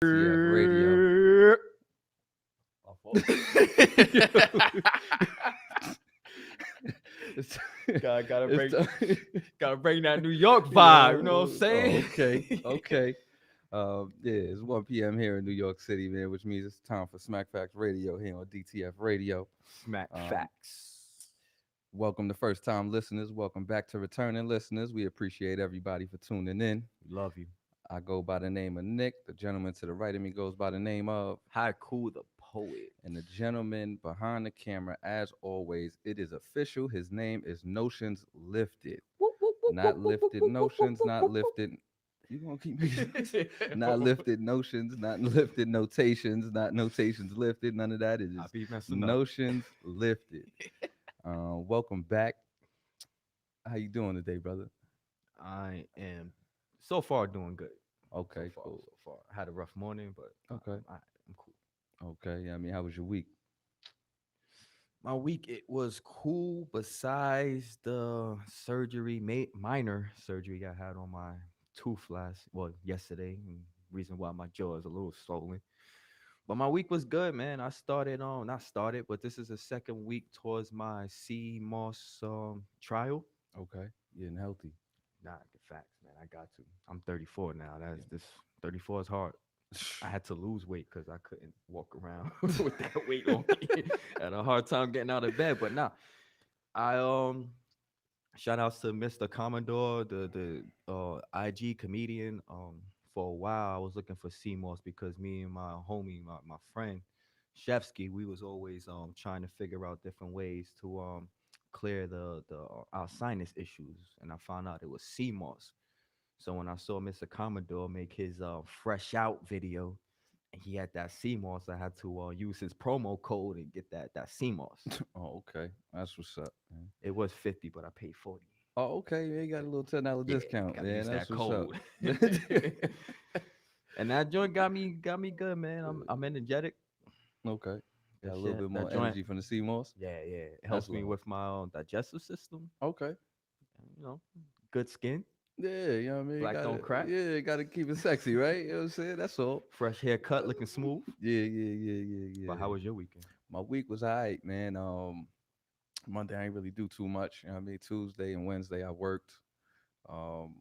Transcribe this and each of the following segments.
TF Radio. My fault. It's, gotta it's bring time. gotta bring that New York vibe. You know what I'm Oh, saying? okay. Yeah, it's 1 p.m. here in New York City, man, which means it's time for Smactfax Radio here on DTF Radio. Smack Um, facts. welcome to first time listeners. Welcome back to returning listeners. We appreciate everybody for tuning in. We love you. I go by the name of Nick. The gentleman to the right of me goes by the name of, Haiku the poet. and the gentleman behind the camera, as always, it is official. His name is Notions Lifted. Not lifted notions, not lifted. You gonna keep making not lifted notions, not lifted notations, not notations lifted. None of that. It I is be messing up. notions lifted. Welcome back. How you doing today, brother? I am so far doing good. Okay, cool. So far. I had a rough morning, but Okay, I'm cool. okay. Yeah, I mean, how was your week? My week it was cool. Besides the surgery, minor surgery I had on my tooth yesterday, and reason why my jaw is a little swollen. But my week was good, man. I started on not started, but this is the second week towards my C Moss trial. Okay, getting healthy. Nah, the facts, man. I got to. I'm 34 now. Yeah. That's this 34 is hard. I had to lose weight because I couldn't walk around with that weight on me. Had a hard time getting out of bed. But now I shout outs to Mr. Commodore, the IG comedian. For a while I was looking for CMOS because me and my homie, my friend Shevsky, we was always trying to figure out different ways to clear the our sinus issues, and I found out it was CMOS. So when I saw Mr. Commodore make his fresh out video, and he had that CMOS, I had to use his promo code and get that CMOS. Oh, okay. That's what's up, man. It was 50, but I paid 40. Oh, okay. Yeah, you got a little $10 Yeah, discount, gotta man. use That's that what's up. code. And that joint got me good, man. I'm energetic. Okay. Got That a little shit, bit that more joint. energy from the CMOS. Yeah. It That's helps me love. with my digestive system. Okay. You know, good skin, Yeah, you know what I mean? You black don't gotta, crack, yeah, you gotta keep it sexy, right? You know what I'm saying? That's all. fresh haircut, looking smooth. But Yeah. how was your weekend? My week was all right, man. Monday I ain't really do too much. You know what I mean? Tuesday and Wednesday I worked. Um,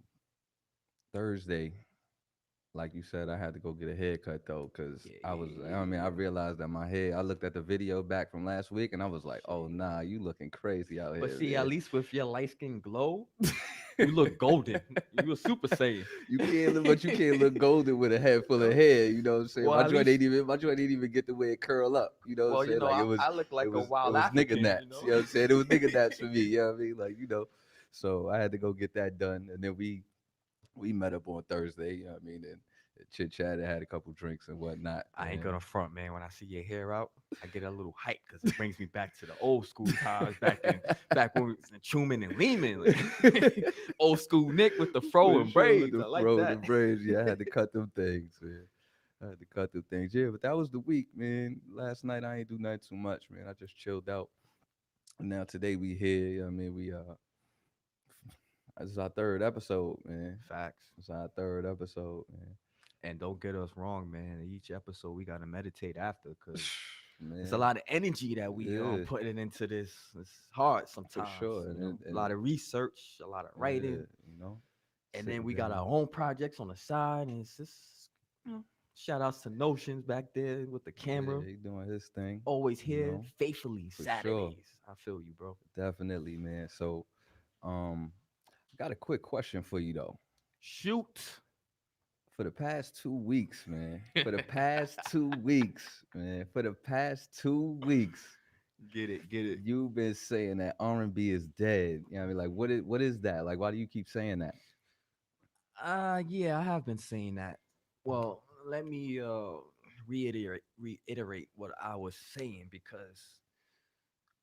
Thursday, like you said, I had to go get a haircut though, cause I Yeah. realized that my hair. I looked at the video back from last week, and I was like, oh Shit. nah, you looking crazy out But here, see, at man. least with your light skin glow, you look golden. You a super saiyan. You can't look, but you can't look golden with a head full of hair. You know what I'm saying? Well, at least, My joint ain't even get the way it curl up. You know what I'm well, saying? Like I look it like a was, it wild was nigga African, naps. You know what I'm saying? It was nigga naps for me. You know what I mean? Like so I had to go get that done, and then we met up on Thursday. You know what I mean? And chit chatted, had a couple drinks and whatnot, I ain't and gonna front, man. When I see your hair out, I get a little hype because it brings me back to the old school times back when we was in Truman and Lehman. Like, old school Nick with the fro for and sure with braids. the I like fro and the that. braids. Yeah, I had to cut them things, man. I had to cut them things. Yeah, but that was the week, man. Last night I ain't do nothing too much, man. I just chilled out. And now today we here. You know what I mean, this is our third episode, man. Facts. It's our third episode, And don't get us wrong, man. Each episode we gotta meditate after because it's a man. lot of energy that we Yeah, putting into this. It's hard for sometimes, sure. A lot of research, a lot of Yeah, writing, you know, and then sitting we got down. our own projects on the side, and it's just you know, shout outs to Notions back there with the camera, Yeah, he doing his thing, always you here know, faithfully for sure. Saturdays. I feel you, bro. Definitely, man. So, um, I got a quick question for you though. Shoot. For the past 2 weeks, man. For the past 2 weeks, man. For the past 2 weeks, Get it. you've been saying that R&B is dead. You know what I mean? Like, what is that? Like, why do you keep saying that? Yeah, I have been saying that. Well, let me reiterate what I was saying because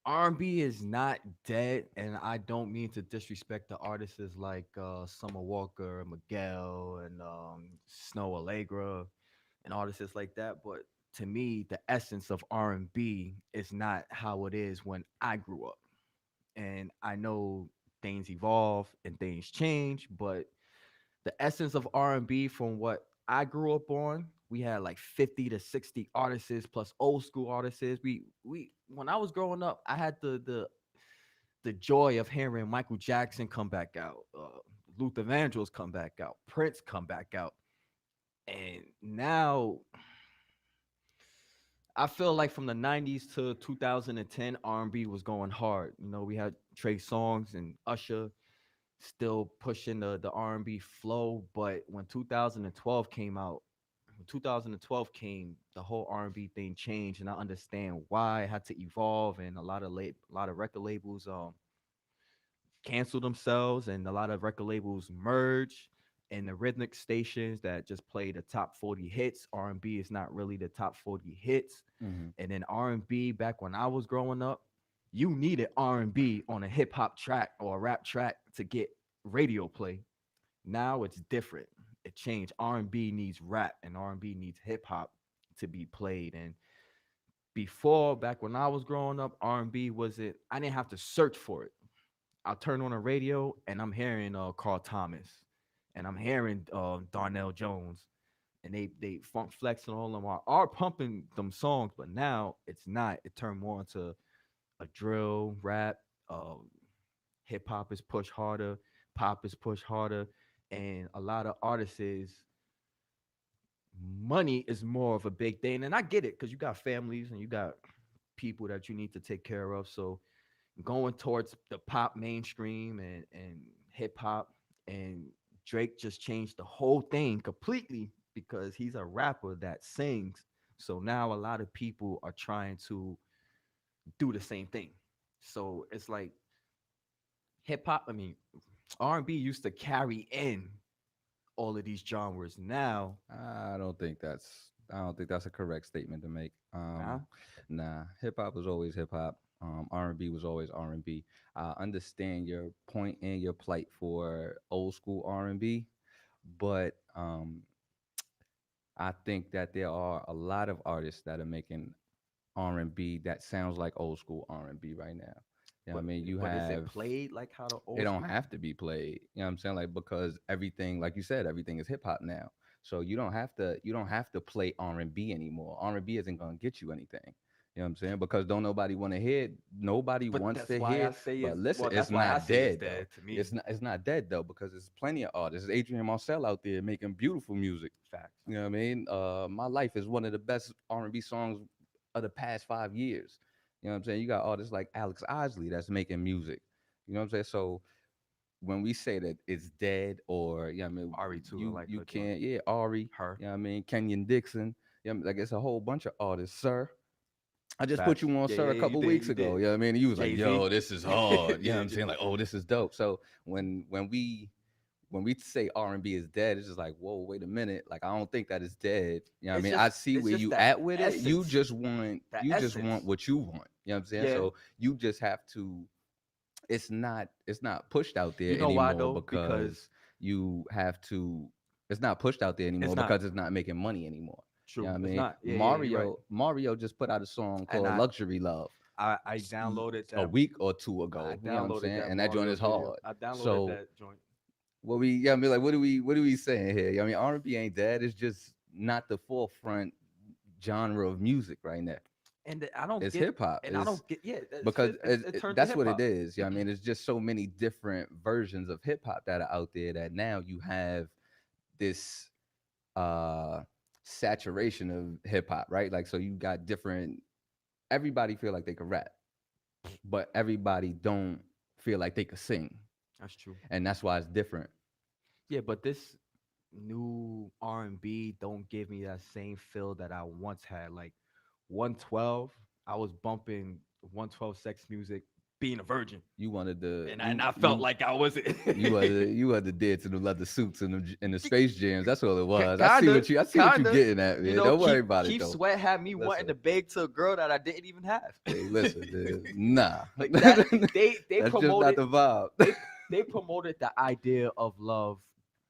R&B is not dead, and I don't mean to disrespect the artists like Summer Walker, Miguel, and Snow Allegra, and artists like that. But to me, the essence of R&B is not how it is when I grew up. And I know things evolve and things change, but the essence of R&B from what I grew up on we had like 50 to 60 artists plus old school artists. We when I was growing up, I had the joy of hearing Michael Jackson come back out, Luther Vandross come back out, Prince come back out, and now I feel like from the 90s to 2010, R&B was going hard. You know, we had Trey Songz and Usher still pushing the R&B flow, but when 2012 came out, when 2012 came, the whole R&B thing changed, and I understand why it had to evolve, and a lot of record labels cancel themselves, and a lot of record labels merge, and the rhythmic stations that just play the top 40 hits. R&B is not really the top 40 hits. Mm-hmm. And then R&B, back when I was growing up, you needed R&B on a hip hop track or a rap track to get radio play. Now it's different. It changed. R&B needs rap, and R&B needs hip hop to be played. And before, back when I was growing up, R&B wasn't, I didn't have to search for it. I turn on the radio and I'm hearing Carl Thomas, and I'm hearing Darnell Jones, and they Funk Flex and all of them are pumping them songs, but now it's not. It turned more into a drill, rap, hip hop is pushed harder, pop is pushed harder, and a lot of artists is money is more of a big thing. And I get it because you got families and you got people that you need to take care of. So going towards the pop mainstream and hip hop, and Drake just changed the whole thing completely because he's a rapper that sings. So now a lot of people are trying to do the same thing. So it's like hip hop, I mean, R&B used to carry in all of these genres. Now, I don't think that's a correct statement to make. nah, Nah, hip hop was always hip hop. R&B was always R&B. I understand your point and your plight for old school R&B, but I think that there are a lot of artists that are making R&B that sounds like old school R&B right now. You know what I mean? You but is it have played like how the it old don't school? have to be played. You know what I'm saying? Like because everything, like you said, everything is hip hop now. So you don't have to play R&B anymore. R&B isn't gonna get you anything. You know what I'm saying? Because don't nobody want to hear it. Nobody But wants that's to why hear I it. say But it's listen, well. it's That's why I not say it's dead though. dead to me. It's not dead though because there's plenty of artists. There's Adrian Marcel out there making beautiful music. Facts. You know what I mean? My Life is one of the best R&B songs of the past 5 years. You know what I'm saying? You got artists like Alex Isley that's making music. You know what I'm saying? So when we say that it's dead or I mean Ari too. I you like you her joint. can't Ari, Her. I mean Kenyon Dixon, like it's a whole bunch of artists, sir. I just put Facts. you on Yeah, Sir yeah, a yeah. You couple did. weeks You ago. did. You know what I mean? And you was like, Jay Z. yo, this is hard. You know what Yeah. I'm saying? Like, oh, this is dope. So when we say R&B is dead, it's just like, whoa, wait a minute. Like, I don't think that it's dead. You know what I mean? I see It's where just you that at with it. essence. That You just want essence. what you want. You know what I'm saying? Yeah. So you just have to it's not pushed out You there know why anymore though? Because because you have to it's not pushed out there it's anymore not because it's not making money anymore. You know true. what I It's mean? not. Yeah, yeah. You're right. Mario just put out a song And called Luxury Love I downloaded a that. week or two I ago. You know what I'm downloaded saying? that And that joint Mario is video. hard. I downloaded So that joint. I mean, like, what are we saying here? I mean, R&B ain't dead. It's just not the forefront genre of music right now. And I don't It's get. hip hop. And I It's don't get. Yeah, because it turned to that's hip what it hop. is. You know what I mean? It's just so many different versions of hip hop that are out there that now you have this uh saturation of hip hop, right? Like so you got different everybody feel like they could rap, but everybody don't feel like they could sing. That's true. And that's why it's different. Yeah, but this new R&B don't give me that same feel that I once had. Like 112, I was bumping 112 sex music, being a virgin, You wanted the and I felt like I was you had the dance in the leather suits and the space jams. That's all it was. kinda, I see what you kinda. getting at, You man. know, Don't worry keep about it keep though. sweat had me wanting Listen. to beg to a girl that I didn't even have. Hey, listen, dude. Nah. Like that, they That's just not promoted the vibe. they promoted the idea of love.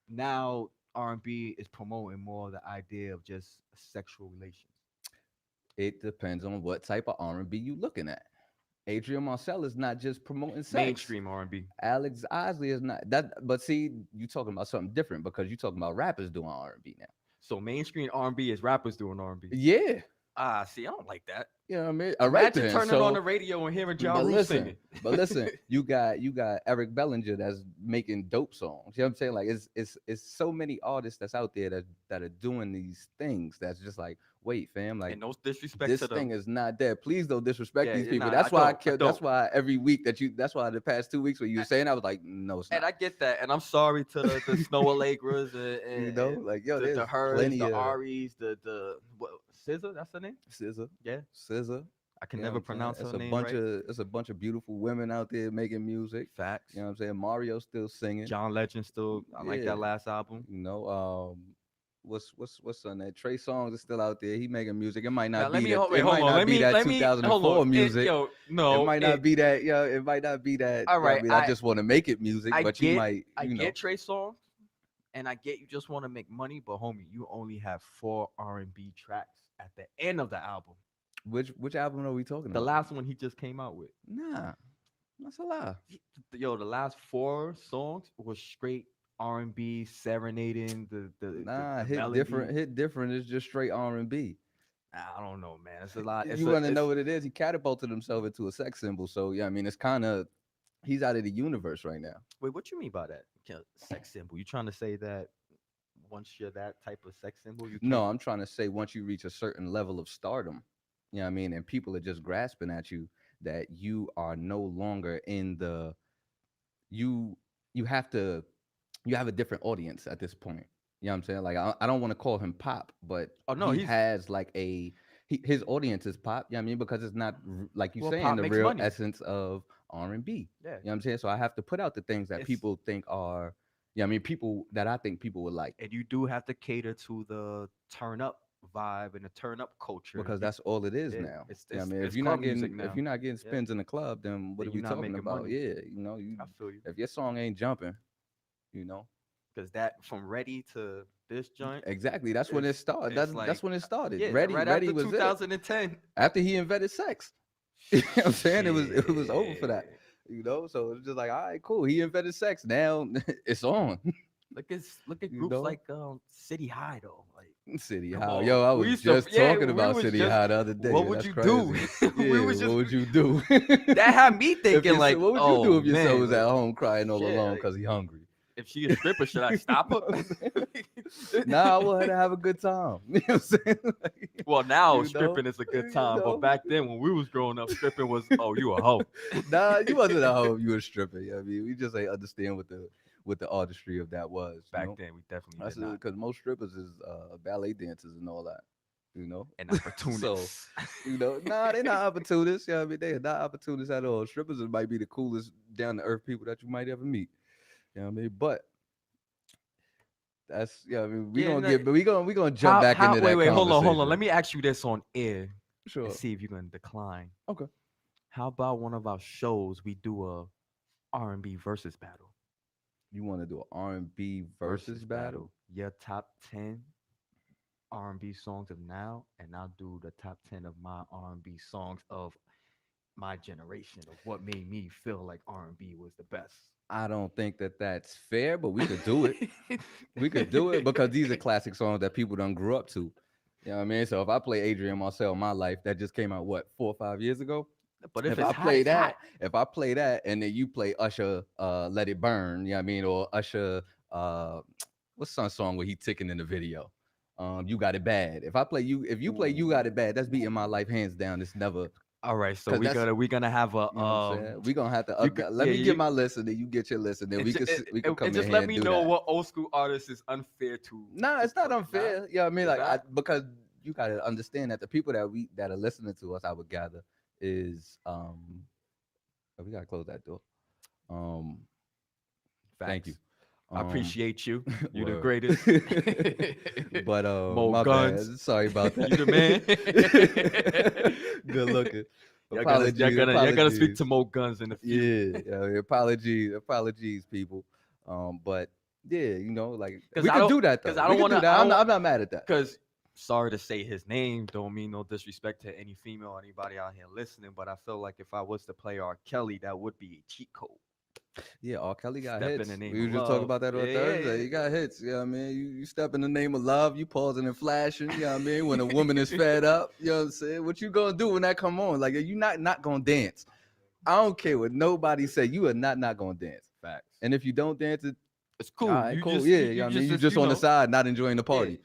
Now R&B is promoting more the idea of just sexual relations. It depends on what type of R&B you looking at. Adrian Marcel is not just promoting sex. Mainstream R&B. Alex Isley is not that. But see, you talking about something different because you talking about rappers doing R&B now. So mainstream R&B is rappers doing R&B. Yeah. Ah, see, I don't like that. You know what I mean? All right Imagine then. turning on So the radio and hearing Ja but Rule listen, singing. but listen, you got Eric Bellinger that's making dope songs. You know what I'm saying? Like it's so many artists that's out there that are doing these things that's just like, wait, fam, like And no disrespect this to them. thing is not dead. Please don't disrespect Yeah, these people. nah, I That's why I don't. I kept don't. that's why every week that's why the past 2 weeks when you were saying I was like, no, it's And not. I get that. And I'm sorry to the Snow Allegras You know, and like yo, the there's Hers, plenty the of Aries, the what, SZA, that's her name? scissor, Yeah. scissor. I can You know what never I'm saying? pronounce her name right. It's a bunch of beautiful women out there making music. You Facts. know what I'm saying? Mario's still singing. John Legend still, I like Yeah. that last album. You know, what's on that? Trey Songz is still out there. He making music. It might Now not let be me that. wait, It hold might on. not be that Let me hold on. 2004 music. Yo, It no, might not be that. Yeah, it might not be that. all Yeah, I right. mean, I just want to make it music, I but you get might, I you know, get Trey Songz, and I get you just want to make money, but homie, you only have 4 R&B tracks at the end of the album. which album are we talking The about? last one he just came out with. Nah, that's a lie. Yo, the last 4 songs was straight R&B serenading Nah, the hit different. melody. Hit different is just straight R&B. I don't know, man. It's a lot. You want to know what it is? He catapulted himself into a sex symbol. So yeah, I mean, it's kind of he's out of the universe right now. Wait, what you mean by that? Sex symbol? You trying to say that once you're that type of sex symbol, you No, can't? I'm trying to say once you reach a certain level of stardom, you know what I mean, and people are just grasping at you that you are no longer in the you you have to you have a different audience at this point. You know what I'm saying? Like I don't want to call him pop, but Oh no, he he's has like his audience is pop. You know what I mean? Because it's not like you well, saying pop the makes real money. essence of R&B. Yeah, You know what I'm saying? So I have to put out the things that it's people think are, yeah, I mean, people that I think people would like and you do have to cater to the turn up vibe and the turn up culture. because that's all it is Yeah, now. it's Yeah, I it's mean, it's club music if now. you're not getting Yeah, spins in the club, then what then are you're we not talking making about? money. Yeah, you know, I feel you. if your song ain't jumping, you know, Because that from Ready to this joint, exactly. That's when it started. it's That's like when it started. yeah, Ready, right ready after was it. 2010. After he invented sex, you know what I'm saying it was over for that. Shit. You know, so it's just like, all right, cool. He invented sex. Now it's on. Look at You groups know, like City High though. Like, City come High. on, Yo, I we was used to just yeah, talking we about was City just High the other what day. would That's you do? crazy. We Yeah, was what just would you do? that had me If thinking you like, what would you do oh if your son man, was at like home crying all shit, alone like, because he hungry? if she a stripper, should I stop You her? know what I'm saying? Nah, I want her to have a good time. You know what I'm saying? Like, Well, now you know, stripping is a good you time, but know. back then when we was growing up, stripping was oh you a hoe. Nah, you wasn't at home. You were stripping. I mean, we just ain't understand what the artistry of that was. You Back know, then we definitely that's did not. because most strippers is ballet dancers and all that. You know, And so opportunists. nah, they're not opportunists. Yeah, I mean, they're not opportunists at all. Strippers might be the coolest down to earth people that you might ever meet. You know what I mean? But that's yeah. I mean, we Yeah, gonna no, get, but we gonna jump back how into wait, that wait, hold on. conversation. Let me ask you this on air and Sure. see if you're gonna decline. Okay. How about one of our shows we do a R&B versus battle? You want to do an R&B versus battle? Your top 10 R&B songs of now, and I'll do the top 10 of my R&B songs of my generation of what made me feel like R&B was the best. I don't think that that's fair, but we could do it. We could do it because these are classic songs that people done grew up to. You know what I mean? So if I play Adrian Marcel, My Life, that just came out what 4 or 5 years ago. But if If it's I hot, play it's hot. that, if I play that, and then you play Usher, Let It Burn, you know what I mean, or Usher, what's some song where he ticking in the video? You Got It Bad. If you play You Got It Bad, that's beating My Life hands down. It's never All right, so because that's we gonna have a you know what I'm saying. We gonna have to you up could that. Let yeah me get you my list, and then you get your list, and then we could and come in just here let and me do know that. what old school artist is unfair to Nah, it's not play. Nah, unfair. Yeah, I mean, it's like not. because you gotta understand that the people that are listening to us, I would gather, is oh, we gotta close that door. Um, thank you. Facts. I Um, appreciate you. You the word. greatest. But More my guns. bad. Sorry about You the man. that. Good looking. Apologies. You're gonna speak Apologies. to Mo Guns in a few. Yeah, apologies, people. But yeah, like Cause we I could don't do that cause though. I We don't could do wanna that. I don't want I'm not mad at that. cause sorry to say his name, don't mean no disrespect to any female or anybody out here listening, but I feel like if I was to play R. Kelly, that would be a cheat code. Yeah, R. Kelly got Step in hits. the name We of were just talking love. about that on Yeah, Thursday. yeah, You got hits. You know what I mean? You step in the name of love, you pausing and flashing, you know what I mean? When a woman is fed up, you know what I'm saying? What you gonna do when that come on? Like, you not gonna dance. I don't care what nobody say. You are not gonna dance. Facts. And if you don't dance, It's all cool. right, You cool. just Yeah, you you know what I mean? You just just on the side, not enjoying the yeah. party.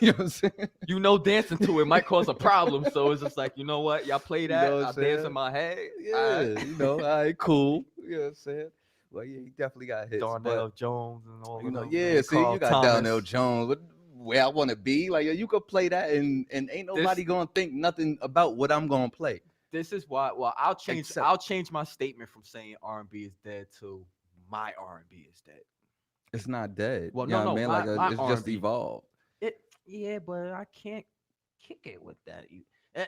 You know what I'm saying? You know, dancing to it might cause a problem. So it's just like, you know what? Y'all play You that. know what I I'm dance in saying? my head. Yeah, you know, all right, cool. You know what I'm saying? Well, yeah, he definitely got hits. Darnell But Jones and all you of know, them. yeah, Man. see, Carl you got Darnell Thomas. Jones. Where I want to be, like you could play that, and ain't nobody gonna think nothing about what I'm gonna play. This is why. Well, I'll Except change my statement from saying R&B is dead to my R&B is dead. it's not dead. Well, You know what I no, mean? Like my it's just R&B. evolved. Yeah, but I can't kick it with that.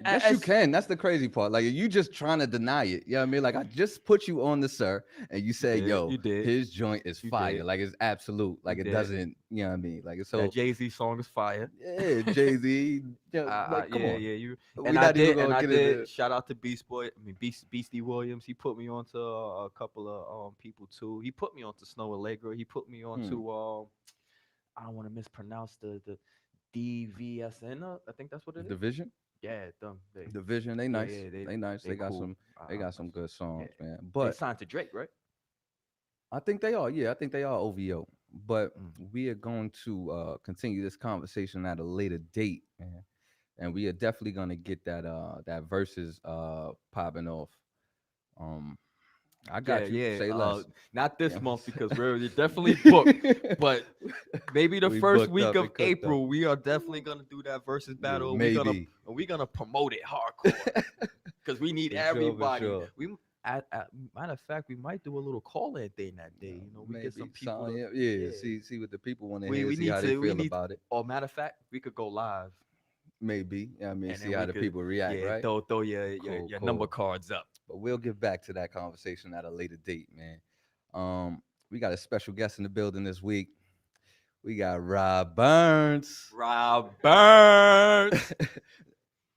Yes, you can. That's the crazy part. Like you just trying to deny it. You know what I mean? Like I just put you on the sir, and you say, "Yo, You did. his joint is You fire. did. Like it's absolute. Like it did. doesn't. You know what I mean? Like it's so That Jay-Z song is fire. yeah, Jay Z. Like come on. You We not even gonna get into. shout out to Beast Boy. I mean Beastie Williams. He put me onto a couple of people too. He put me onto Snow Allegra. He put me onto I don't want to mispronounce the DVSN. I think that's what it is. Division. Yeah, them. Division. They nice. yeah, they nice. They got cool. some. They got some good songs, Yeah. man. They But signed to Drake, right? I think they are. Yeah, I think they are OVO. But we are going to continue this conversation at a later date, man. And we are definitely gonna get that verses popping off. I got you. Yeah. Say less. Not this Yeah. month because we're definitely booked, but maybe the We first booked week up of and cooked April, up. we are definitely gonna do that versus Yeah, battle. maybe. We're gonna promote it hardcore because we need For sure, for everybody. sure. Matter of fact, we might do a little call-in thing that day. You know, we get some people. Yeah. See what the people want to hear. We See need how to. they We feel need. about it. Or matter of fact, we could go live. Maybe. I mean, And see then how we the could, people react, yeah, right? throw your number Cool. cards up. But we'll get back to that conversation at a later date, man. We got a special guest in the building this week. We got Rob Burns. Rob Burns.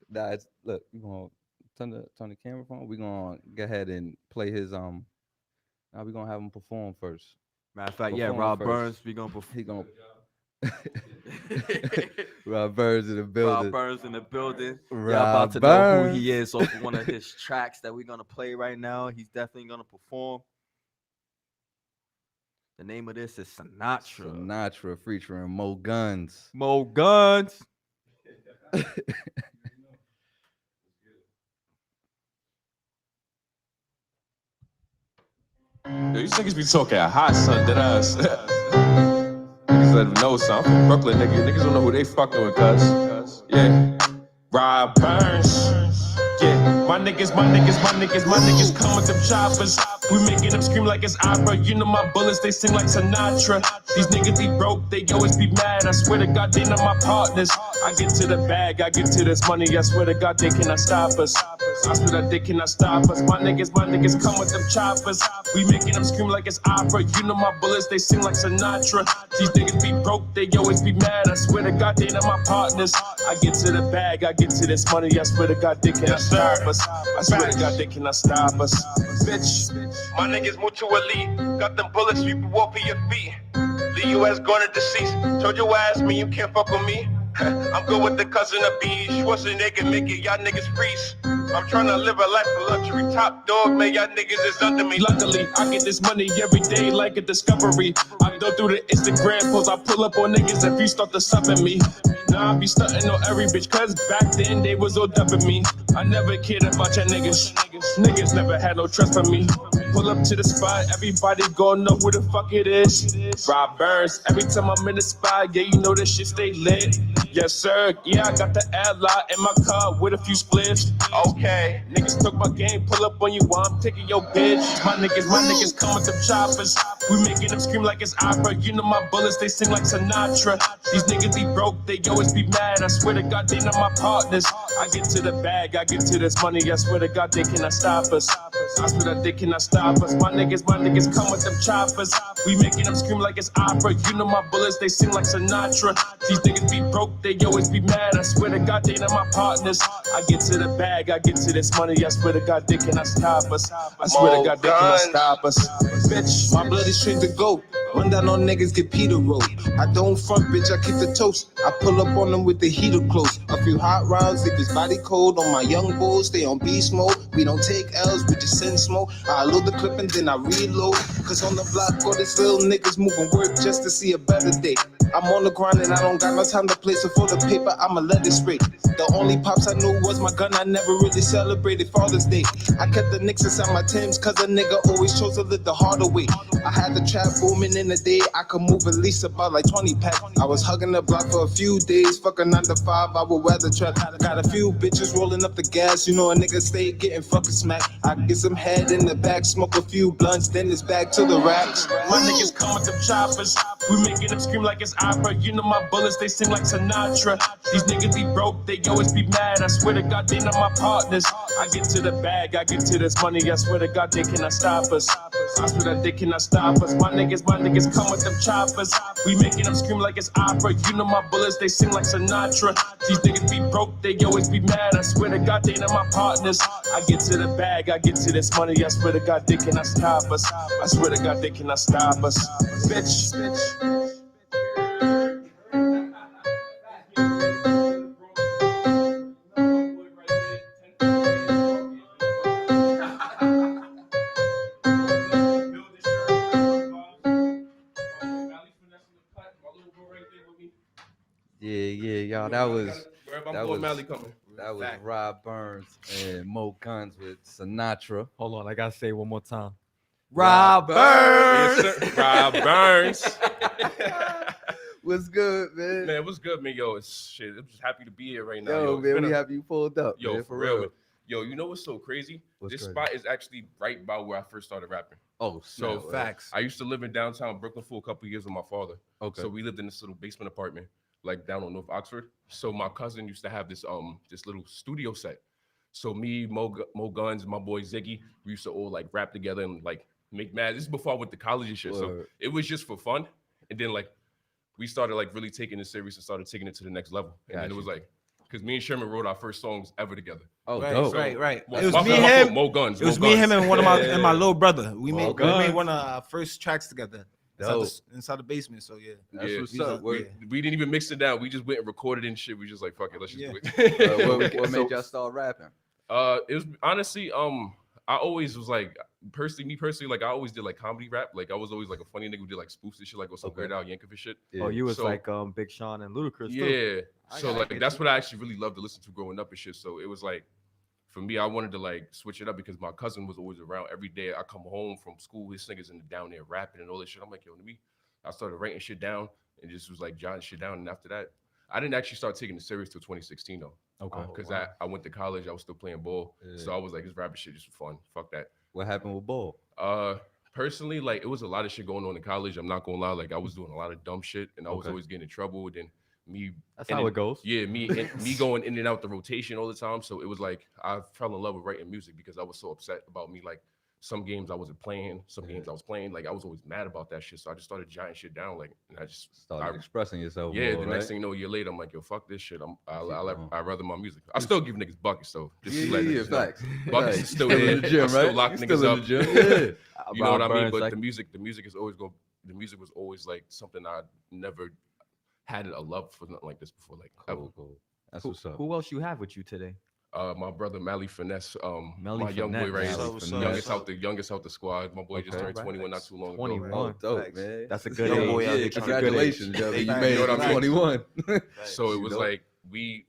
Nah, look, you gonna turn the camera on. We're gonna go ahead and play his now we're gonna have him perform first. Matter of fact, Perform Rob first. Burns. We gonna perform. He gonna Rob Burns in the building. Rob Burns in the building. Rob Y'all about to Burns. know who he is off of one of his tracks that we're gonna play right now. He's definitely gonna perform. The name of this is Sinatra. Sinatra featuring Mo Guns. Mo Guns. Yo, you niggas be talking hot, son, dead ass. Niggas let them know something. I'm from Brooklyn, nigga. Niggas don't know who they fucking with, cuz. Yeah. Rob Burns. Yeah. My niggas come with them choppers. We making them scream like it's opera. You know my bullets, they sing like Sinatra. These niggas be broke, they always be mad. I swear to God, they not my partners. I get to the bag, I get to this money. I swear to God, they cannot stop us. I swear that they cannot stop us. My niggas come with them choppers. We making them scream like it's opera. You know my bullets, they sing like Sinatra. These niggas be broke, they always be mad. I swear to God, they not my partners. I get to the bag, I get to this money. I swear to God, they cannot stop us. I swear to God, they cannot stop us. Bitch, my niggas move to elite. Got them bullets, you can walk for your feet. Leave you ass going to deceased. Told your ass, me, you can't fuck with me. I'm good with the cousin of bees. Schwarzenegger make it, y'all niggas freeze. I'm tryna live a life of luxury. Top dog, man, y'all niggas is under me. Luckily, I get this money every day like a discovery. I go through the Instagram posts, I pull up on niggas if you start to subbing me. Now I be stunting on every bitch, cause back then they was all dubbing me. I never cared about your niggas. Niggas never had no trust for me. Pull up to the spot, everybody gon' know who the fuck it is. Rob Burns, every time I'm in the spot, yeah, you know this shit stay lit. Yes, sir, yeah, I got the ad-lot in my car with a few spliffs. Okay, niggas took my game, pull up on you while I'm taking your bitch. My niggas come with them choppers. We making them scream like it's opera. You know my bullets, they sing like Sinatra. These niggas be broke, they always be mad. I swear to God, they not my partners. I get to the bag, I get to this money. I swear to God, they cannot stop us. I swear that they cannot stop us. My niggas come with them choppers. We making them scream like it's opera. You know my bullets, they sing like Sinatra. These niggas be broke, they always be mad. I swear to God, they not my partners. I get to the bag, I get to this money. I swear to God, they cannot stop us. I swear to God, they cannot stop us. Bitch, my blood is straight to go. Run down on niggas, get Peter roll. I don't front, bitch, I keep the toast. I pull up on them with the heater close. A few hot rounds, if it's body cold. On my young bulls, stay on beast mode. We don't take L's, we just send smoke. I load the clip and then I reload. Cause on the block, all these little niggas moving work just to see a better day. I'm on the grind and I don't got no time to play, so for the paper, I'ma let it spray. The only pops I knew was my gun, I never really celebrated Father's Day. I kept the Knicks inside my Timbs, cause a nigga always chose to live the harder way. I had the trap booming in the day, I could move at least about like 20 pack. I was hugging the block for a few days, fuck a 9 to 5, I would weather trap. Got a few bitches rolling up the gas, you know a nigga stay getting fucking smacked. I get some head in the back, smoke a few blunts, then it's back to the racks. My niggas come with them choppers, we making them scream like it's opera. You know my bullets, they sing like Sinatra. These niggas be broke, they always be mad. I swear to God, they not my partners. I get to the bag, I get to this money. I swear to God, they cannot stop us. I swear that they cannot stop us. My niggas come with them choppers. We making them scream like it's opera. You know my bullets, they sing like Sinatra. These niggas be broke, they always be mad. I swear to God, they not my partners. I get to the bag, I get to this money. I swear to God, they cannot stop us. I swear to God, they cannot stop us. Bitch, bitch. Yeah, y'all. That was Fact. Rob Burns and Mo Guns with Sinatra. Hold on, I gotta say it one more time. Rob Burns. Yes, sir. Rob Burns. What's good, man? Man, what's good, man? Yo, it's shit. I'm just happy to be here right now. Yo, It's man, been we a- have you pulled up. Yo, man, for real. Man. Yo, you know what's so crazy? What's This crazy? spot is actually right by where I first started rapping. Oh, So snap, Facts. I used to live in downtown Brooklyn for a couple of years with my father. Okay. So we lived in this little basement apartment, like down on North Oxford. So my cousin used to have this little studio set. So me, Mo Guns, my boy Ziggy, we used to all like rap together and like make mad. This is before I went to college and shit. So Word. it was just for fun. And then like we started like really taking it serious and started taking it to the next level. And then it was like, because me and Sherman wrote our first songs ever together. Oh, Right, dope. right. Well, It was my me fault, and my fault, him. Mo Guns. It was Mo me, Guns. him, and one of Yeah, my yeah, and my yeah. little brother. We Mo made Guns. one of our first tracks together Dope. inside the basement. So yeah, That's Yeah. what's These up. are- What, yeah. We didn't even mix it down. We just went and recorded and shit. We just like, fuck it, let's just Yeah. do it. what made y'all start rapping? It was honestly, I always was like, me personally, like I always did like comedy rap. Like I was always like a funny nigga who did like spoofs and shit, like with some Okay. Weird Al Yankovic shit. Oh, you was So- like Big Sean and Ludacris too. Yeah. So I like get that's you. what I actually really loved to listen to growing up and shit. So it was like, for me, I wanted to like switch it up because my cousin was always around every day. I come home from school, his niggas in the down there rapping and all this shit. I'm like, yo, I started writing shit down and just was like jotting shit down. And after that, I didn't actually start taking it serious till 2016 though. Okay. Because I went to college, I was still playing ball. Yeah. So I was like, this rapping shit just for fun. Fuck that. What happened with Ball? Personally, like it was a lot of shit going on in college. I'm not gonna lie, like I was doing a lot of dumb shit and I was Okay. always getting in trouble. Then me That's and how then- it goes. Yeah, me going in and out the rotation all the time. So it was like I fell in love with writing music because I was so upset about me. Like some games I wasn't playing, some games I was playing. Like I was always mad about that shit. So I just started jotting shit down. Like and I just Started expressing yourself. yeah. more, The next right? thing you know, a year later, I'm like, yo, fuck this shit. going. I'd rather my music. I still give niggas buckets though. Just to Yeah, let yeah, niggas know. facts. Buckets Right. is still in there. the gym, I still right? lock You niggas still up. in the gym? Yeah. You know what I mean? Burns, But like, the music is always the music was always like something I never had a love for nothing like this before. Like ever. Cool. That's who, what's up. who else you have with you today? My brother Mally Finesse, Melly my young boy Finesse. right What's here, up, youngest what's up? youngest out the squad. My boy just Okay. turned 21 not too long ago. 21. Oh, dope, Facts. man. That's a good Young age. boy out Yeah, here trying to- congratulations, yo. You Facts. made You know it what I to mean? 21. So it You was know? like we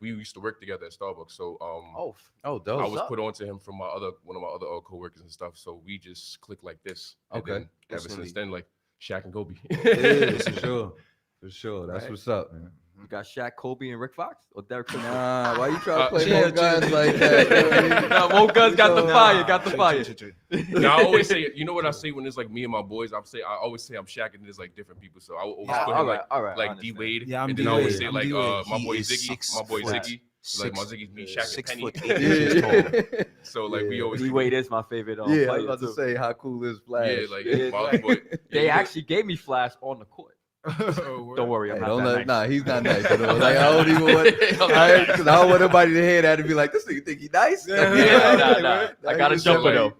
used to work together at Starbucks. So Oh, Oh, dope. I was put onto him from one of my other coworkers and stuff. So we just clicked like this. And Okay. then ever Instantly. since then, like Shaq and Kobe. Yeah, for sure. For sure. That's Right. what's up, man. you got Shaq, Kobe, and Rick Fox or Derek Fisher? Nah, why you trying to play chill, more guns like that? yo? No, Mo Guns got the Nah. fire. Got the Chill, fire. chill. Now I always say, you know what I say when it's like me and my boys? I always say I'm Shaq and there's like different people. So I will always Yeah, put all him right, all right. I like understand. D Wade. Yeah, I'm and then I always D-Wade. say I'm like D-Wade. my He boy is Ziggy, 6 my boy foot. Ziggy. Like my Ziggy's me, Shaq and 6 Penny. foot 8 Yeah. inches tall. So like we Yeah. always D Wade is my favorite Yeah, I was player about to too. say how cool is Flash. yeah, like Yeah, my like- boy. They Yeah, actually gave me Flash on the court. Don't worry, I'm Hey, not don't that let, nice. Nah, he's not nice. Like, I don't even want, because I don't want nobody to hear that and be like, this nigga think he nice. Nah. I got a He's jumper like- though.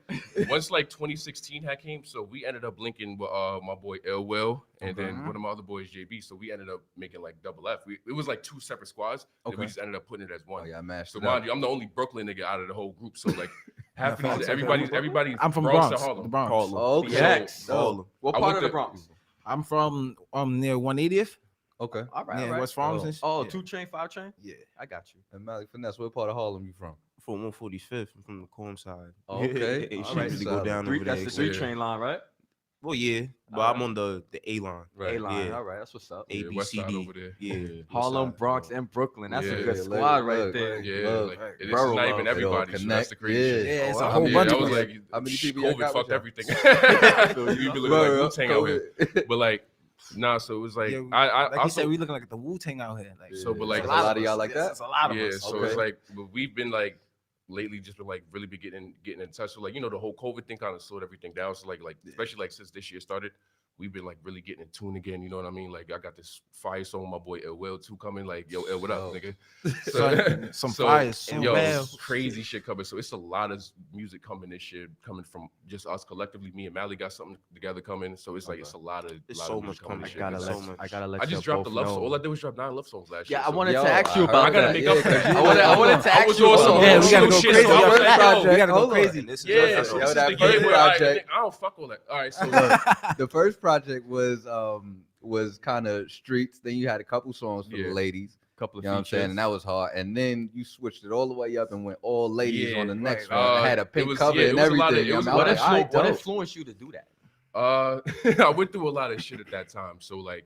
Once like 2016 had came, so we ended up linking with my boy L Will and then one of my other boys JB. So we ended up making like Double F. It was like 2 separate squads, and we Okay. just ended up putting it as one. Oh yeah, I mashed So it up. mind you, I'm the only Brooklyn nigga out of the whole group. So like half Yeah, of these, facts. everybody's I'm from Bronx Bronx. to Harlem. The Bronx. Harlem. Oh, okay. BX. Oh, What I part went of the to- Bronx? I'm from near 180th. okay. All right, Yeah, all right. West Farms and shit. Oh, Yeah. 2 chain, 5 chain. Yeah. I got you. And Malik Finesse, what part of Harlem you from? From 145th, I'm from the Corn side. Okay. It All should right, really solid. go down Three, over that's there. the 3 Yeah. train line, right? Well, yeah, but Alright. I'm on the A line. Right. A line. Yeah. All right, that's what's up. A, Yeah, B, West C, side D. over there. Yeah. West Harlem, side, Bronx, yeah. and Brooklyn. That's Yeah. a good Yeah, squad look, right look, there. look. Yeah, Love. like, and this Bro is not love. even It all everybody. So that's the connect. crazy shit. Yeah, it's Oh, a I whole mean, bunch I of was people. like, How many people you COVID got with fucked y'all? everything. Feel you. You be looking Bro, like Wu-Tang out here. COVID. But like, nah, so it was like, Yeah, I like he also, said, we looking like the Wu-Tang out here. Like, So, but, like, it's a lot of us. y'all like Yes, that? It's a lot of yeah, us. so Okay. it's like, but we've been like, lately just been like really be getting in touch. So like, you know, the whole COVID thing kind of slowed everything down. So like especially like since this year started, we've been like really getting in tune again. You know what I mean? Like I got this fire song with my boy El Will too coming. Like, yo, El, what up, Oh. nigga? Some fire, so yo, well. crazy shit coming. So it's a lot of music coming this year, coming from just us collectively. Me and Mally got something together coming. So it's like it's a lot of There's lot so of much music coming. coming. this year. Gotta There's let, so much. I gotta let I just you dropped the both love know. song. All I did was drop 9 love songs last year. Yeah, I so- wanted Yo, to ask you I about I gotta that. make up for that. I wanted to I was ask you on about some that. Yeah, we gotta go shit, crazy. so I was Yo, like, project, yo, we gotta go hold on. crazy. This is Yeah, the so Yo, this is that the first game where I project- don't fuck all that. All right, so The first project was kind of streets. Then you had a couple songs for Yeah. the ladies. Couple of You know what I'm saying? And that was hard. And then you switched it all the way up and went all ladies Yeah, on the next right. one. It had a pink was- cover yeah, it and was a lot of- everything. it was a I mean, lot I of was like, What dope. influenced you to do that? I went through a lot of shit at that time. So like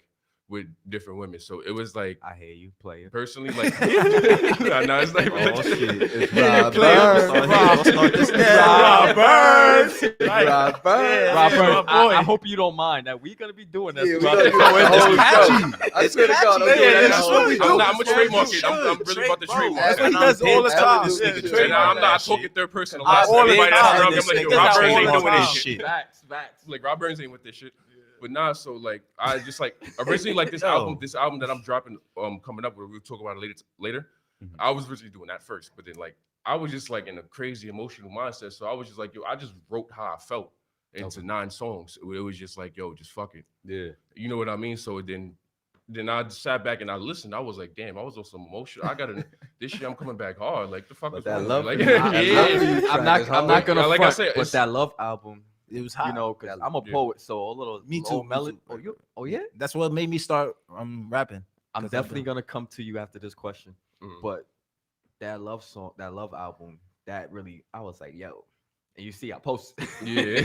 with different women. So it was like I hear you, player. personally, like no, it's like Oh shit! It's Yeah, Rob player. Burns. Rob Burns. Rob Burns. Robert, my boy. I hope you don't mind that we're gonna be doing this. Yeah, we throughout gonna the do that the whole catchy. show. I swear to God, I'm Yeah, doing that that's the what whole we show. do. I'm gonna Yeah, trademark you it. I'm should. really about to Bro, trademark That's it. what he does all the time. Yeah, And I'm not that talking shit. third person. All Everybody the that's time. around me, I'm like, yo, Niggas Rob out Burns here ain't doing doing this this shit. shit. Facts. Like Rob Burns ain't with this shit. But nah, so like I just like originally like this Yo. album that I'm dropping coming up where we'll talk about it later. Mhm. I was originally doing that first, but then like I was just like in a crazy emotional mindset. So I was just like, yo, I just wrote how I felt into 9 songs. It was just like, yo, just fuck it. Yeah. You know what I mean? So then I sat back and I listened. I was like, damn, I was on some emotion. I gotta this year I'm coming back hard. Like the fuck But is that wrong with love me? Like for you- that love for yeah. you I'm track is not hard. gonna Like I front, said, but it's- that love album, It was hot. you know, because I'm a Yeah. poet, so a little Me low too, me melody. too. Oh yeah, That's what made me start rapping. I'm 'Cause definitely gonna come to you after this question. Mhm. But that love song, that love album, that really, I was like, yo, and you see, I posted. Yeah.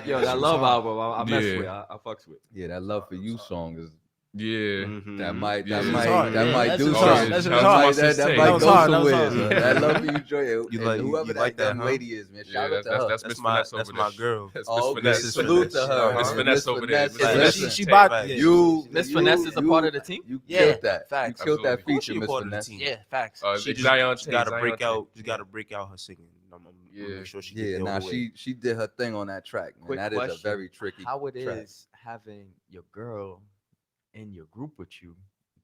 Yo, that love album, I mess Yeah. with, I fucks with. Yeah, that love for you song is Yeah. Mhm. that might Yeah. that It's might hard. that Yeah, might that's do just something. hard. That's That just might- hard. that That might was go hard. That was somewhere. hard. son. That love for you, Joy. You And like- whoever you that like that, young huh? lady is, man. Shout out to her. That's That's Miss my Finesse that's over my there. girl. That's Oh, Miss Finesse. Miss salute to Finesse. her. Miss man. Finesse over there. Finesse Miss is- Finesse. She listen, bought Right. yeah. You, Miss you- Finesse is a you- part of the team? You Yeah, killed that. facts. You killed that Absolutely. feature, She a Miss part of the Finesse. team. Yeah, facts. She just Zion gotta Tay, break Zion out. Tay. She gotta break out her singing. I'm Yeah. make sure she get Yeah, there nah, all the way. she did her thing on that track, man. Quick That is a question. very tricky How it track. is having your girl in your group with you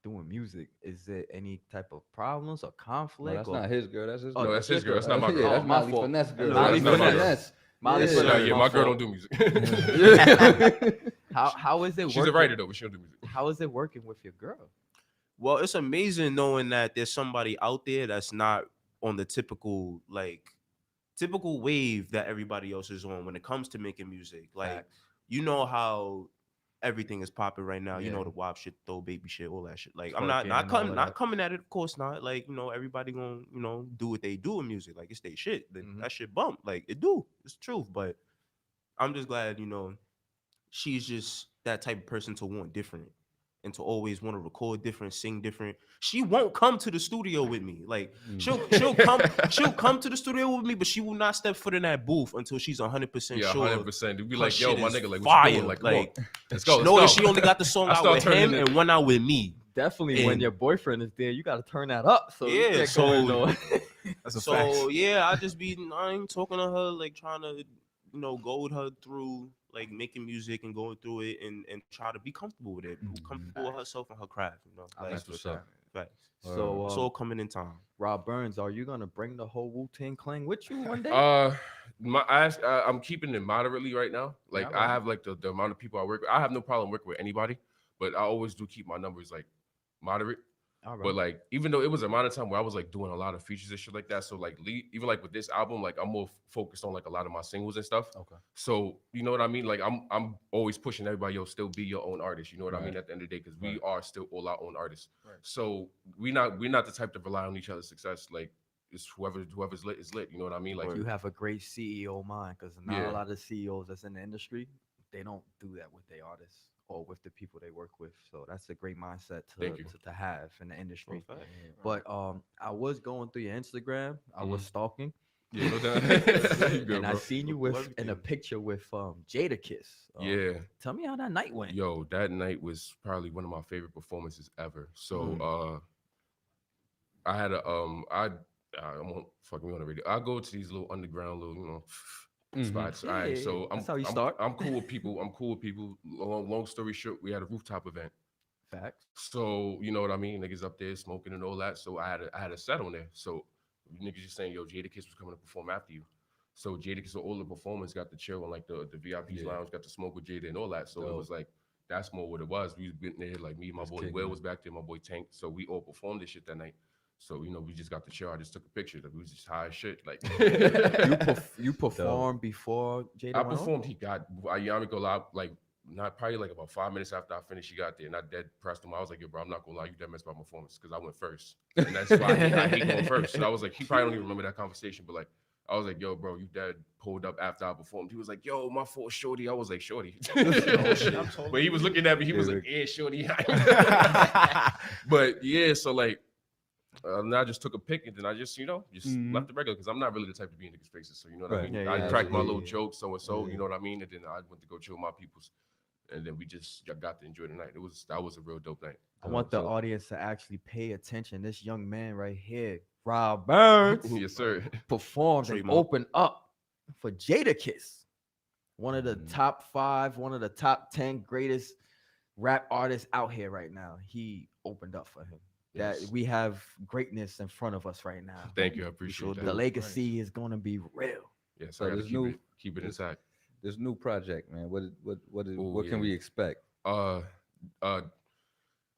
doing music? Is there any type of problems or No, conflict? that's or not his girl. That's his Oh, girl. no, that's his girl. That's not my Yeah, girl. that's Oh, my Molly fault. Finesse girl. Molly That's Finesse. Finesse. Molly Yeah. Finesse. Nah, yeah, my my girl fault. don't do music. How is it? She's a working- writer though, but she don't do music. How is it working with your girl? Well, it's amazing knowing that there's somebody out there that's not on the typical wave that everybody else is on when it comes to making music. Like, Facts. you know how everything is popping right now. You Yeah. know, the WAP shit, throw baby shit, all that shit. Like, I'm not Twerking and all of that. coming at it, of course not. Like, you know, everybody gonna, you know, do what they do in music. Like, it's their shit. Mhm. That shit bump. Like, it do. It's the truth. But I'm just glad, you know, she's just that type of person to want different and to always want to record different, sing different. She won't come to the studio with me. Like, Mm. she'll come to the studio with me, but she will not step foot in that booth until she's 100% Yeah, sure. 100%. You'd be her like, yo, shit my is nigga, like, what fire. you doing? Like, come on. Like, Let's go. know that Let's she go. only got the song I out start with turning him it- and one out with me. Definitely, when And- your boyfriend is there, you got to turn that up. So you Yeah, can't go in so- no- That's a fact. So yeah, I ain't talking to her, like trying to, you know, goad her through like making music and going through it and try to be comfortable with it, comfortable with herself and her craft. You know, I like, That's what's up. facts. So, It's all coming in time. Rob Burns, are you gonna bring the whole Wu-Tang Clan with you one day? I'm keeping it moderately right now. Like Yeah, I right. have like the amount of people I work with. I have no problem working with anybody, but I always do keep my numbers like moderate. All right. But like, even though it was a amount of time where I was like doing a lot of features and shit like that, so like, even like with this album, like I'm more focused on like a lot of my singles and stuff. Okay. So you know what I mean? Like I'm always pushing everybody, yo, still be your own artist. You know what I mean? At the end of the day, because we are still all our own artists. Right. So we're not the type to rely on each other's success. Like it's whoever's lit is lit. You know what I mean? Like You have a great CEO mind, because not Yeah. a lot of CEOs that's in the industry, they don't do that with their artists or with the people they work with. So that's a great mindset Thank you. to have in the industry. Fact. But I was going through your Instagram, I was stalking, yeah, no doubt. You good, and I bro. seen you Look through with in a everything. picture with Jadakiss. Yeah. Tell me how that night went. Yo, that night was probably one of my favorite performances ever. So I had a I won't fucking on the radio. I go to these little underground little spots. All right, so That's how you I'm start. I'm cool with people. I'm cool with people. Long story short, we had a rooftop event. Facts. So you know what I mean? Niggas up there smoking and all that. So I had a set on there. So niggas just saying, yo, Jadakiss was coming to perform after you. So Jadakiss, so all the performers got the chill on like the VIP's lounge, got to smoke with Jada and all that. So it was like that's more what it was. We been there, like me, my Just boy kicking Will it. was back there, my boy Tank. So we all performed this shit that night. So you know, we just got the chill. I just took a picture. Like, we was just high as shit. Like You performed before Jada I went on? performed. He got Yamiko live like not probably like about 5 minutes after I finished. He got there, and I dead pressed him. I was like, "Yo, bro, I'm not gonna lie, you dead messed my performance because I went first, and that's why I hate going first." So I was like, he probably don't even remember that conversation, but like, I was like, "Yo, bro, you dead pulled up after I performed." He was like, "Yo, my fault, shorty." I was like, "Shorty," but he was looking at me. He was like, "Yeah, shorty." But yeah, so like. And I just took a pic and then I just, left it regular because I'm not really the type to be in niggas' faces. So, you know what I Right. mean? Yeah, I yeah, cracked my absolutely. little joke, so and so, Yeah. you know what I mean? And then I went to go chill with my peoples. And then we just got to enjoy the night. That was a real dope night. I want the So- audience to actually pay attention. This young man right here, Rob Burns, Yes, sir. performed and Trademark. opened up for Jadakiss, one of the Mhm. top 5, one of the top 10 greatest rap artists out here right now. He opened up for him. Yes. That we have greatness in front of us right now. Thank you. I appreciate sure that. The legacy is going to be real. Yes, So I got to there's new- keep it this- intact. This new project, man. What Oh, can yeah. we expect? All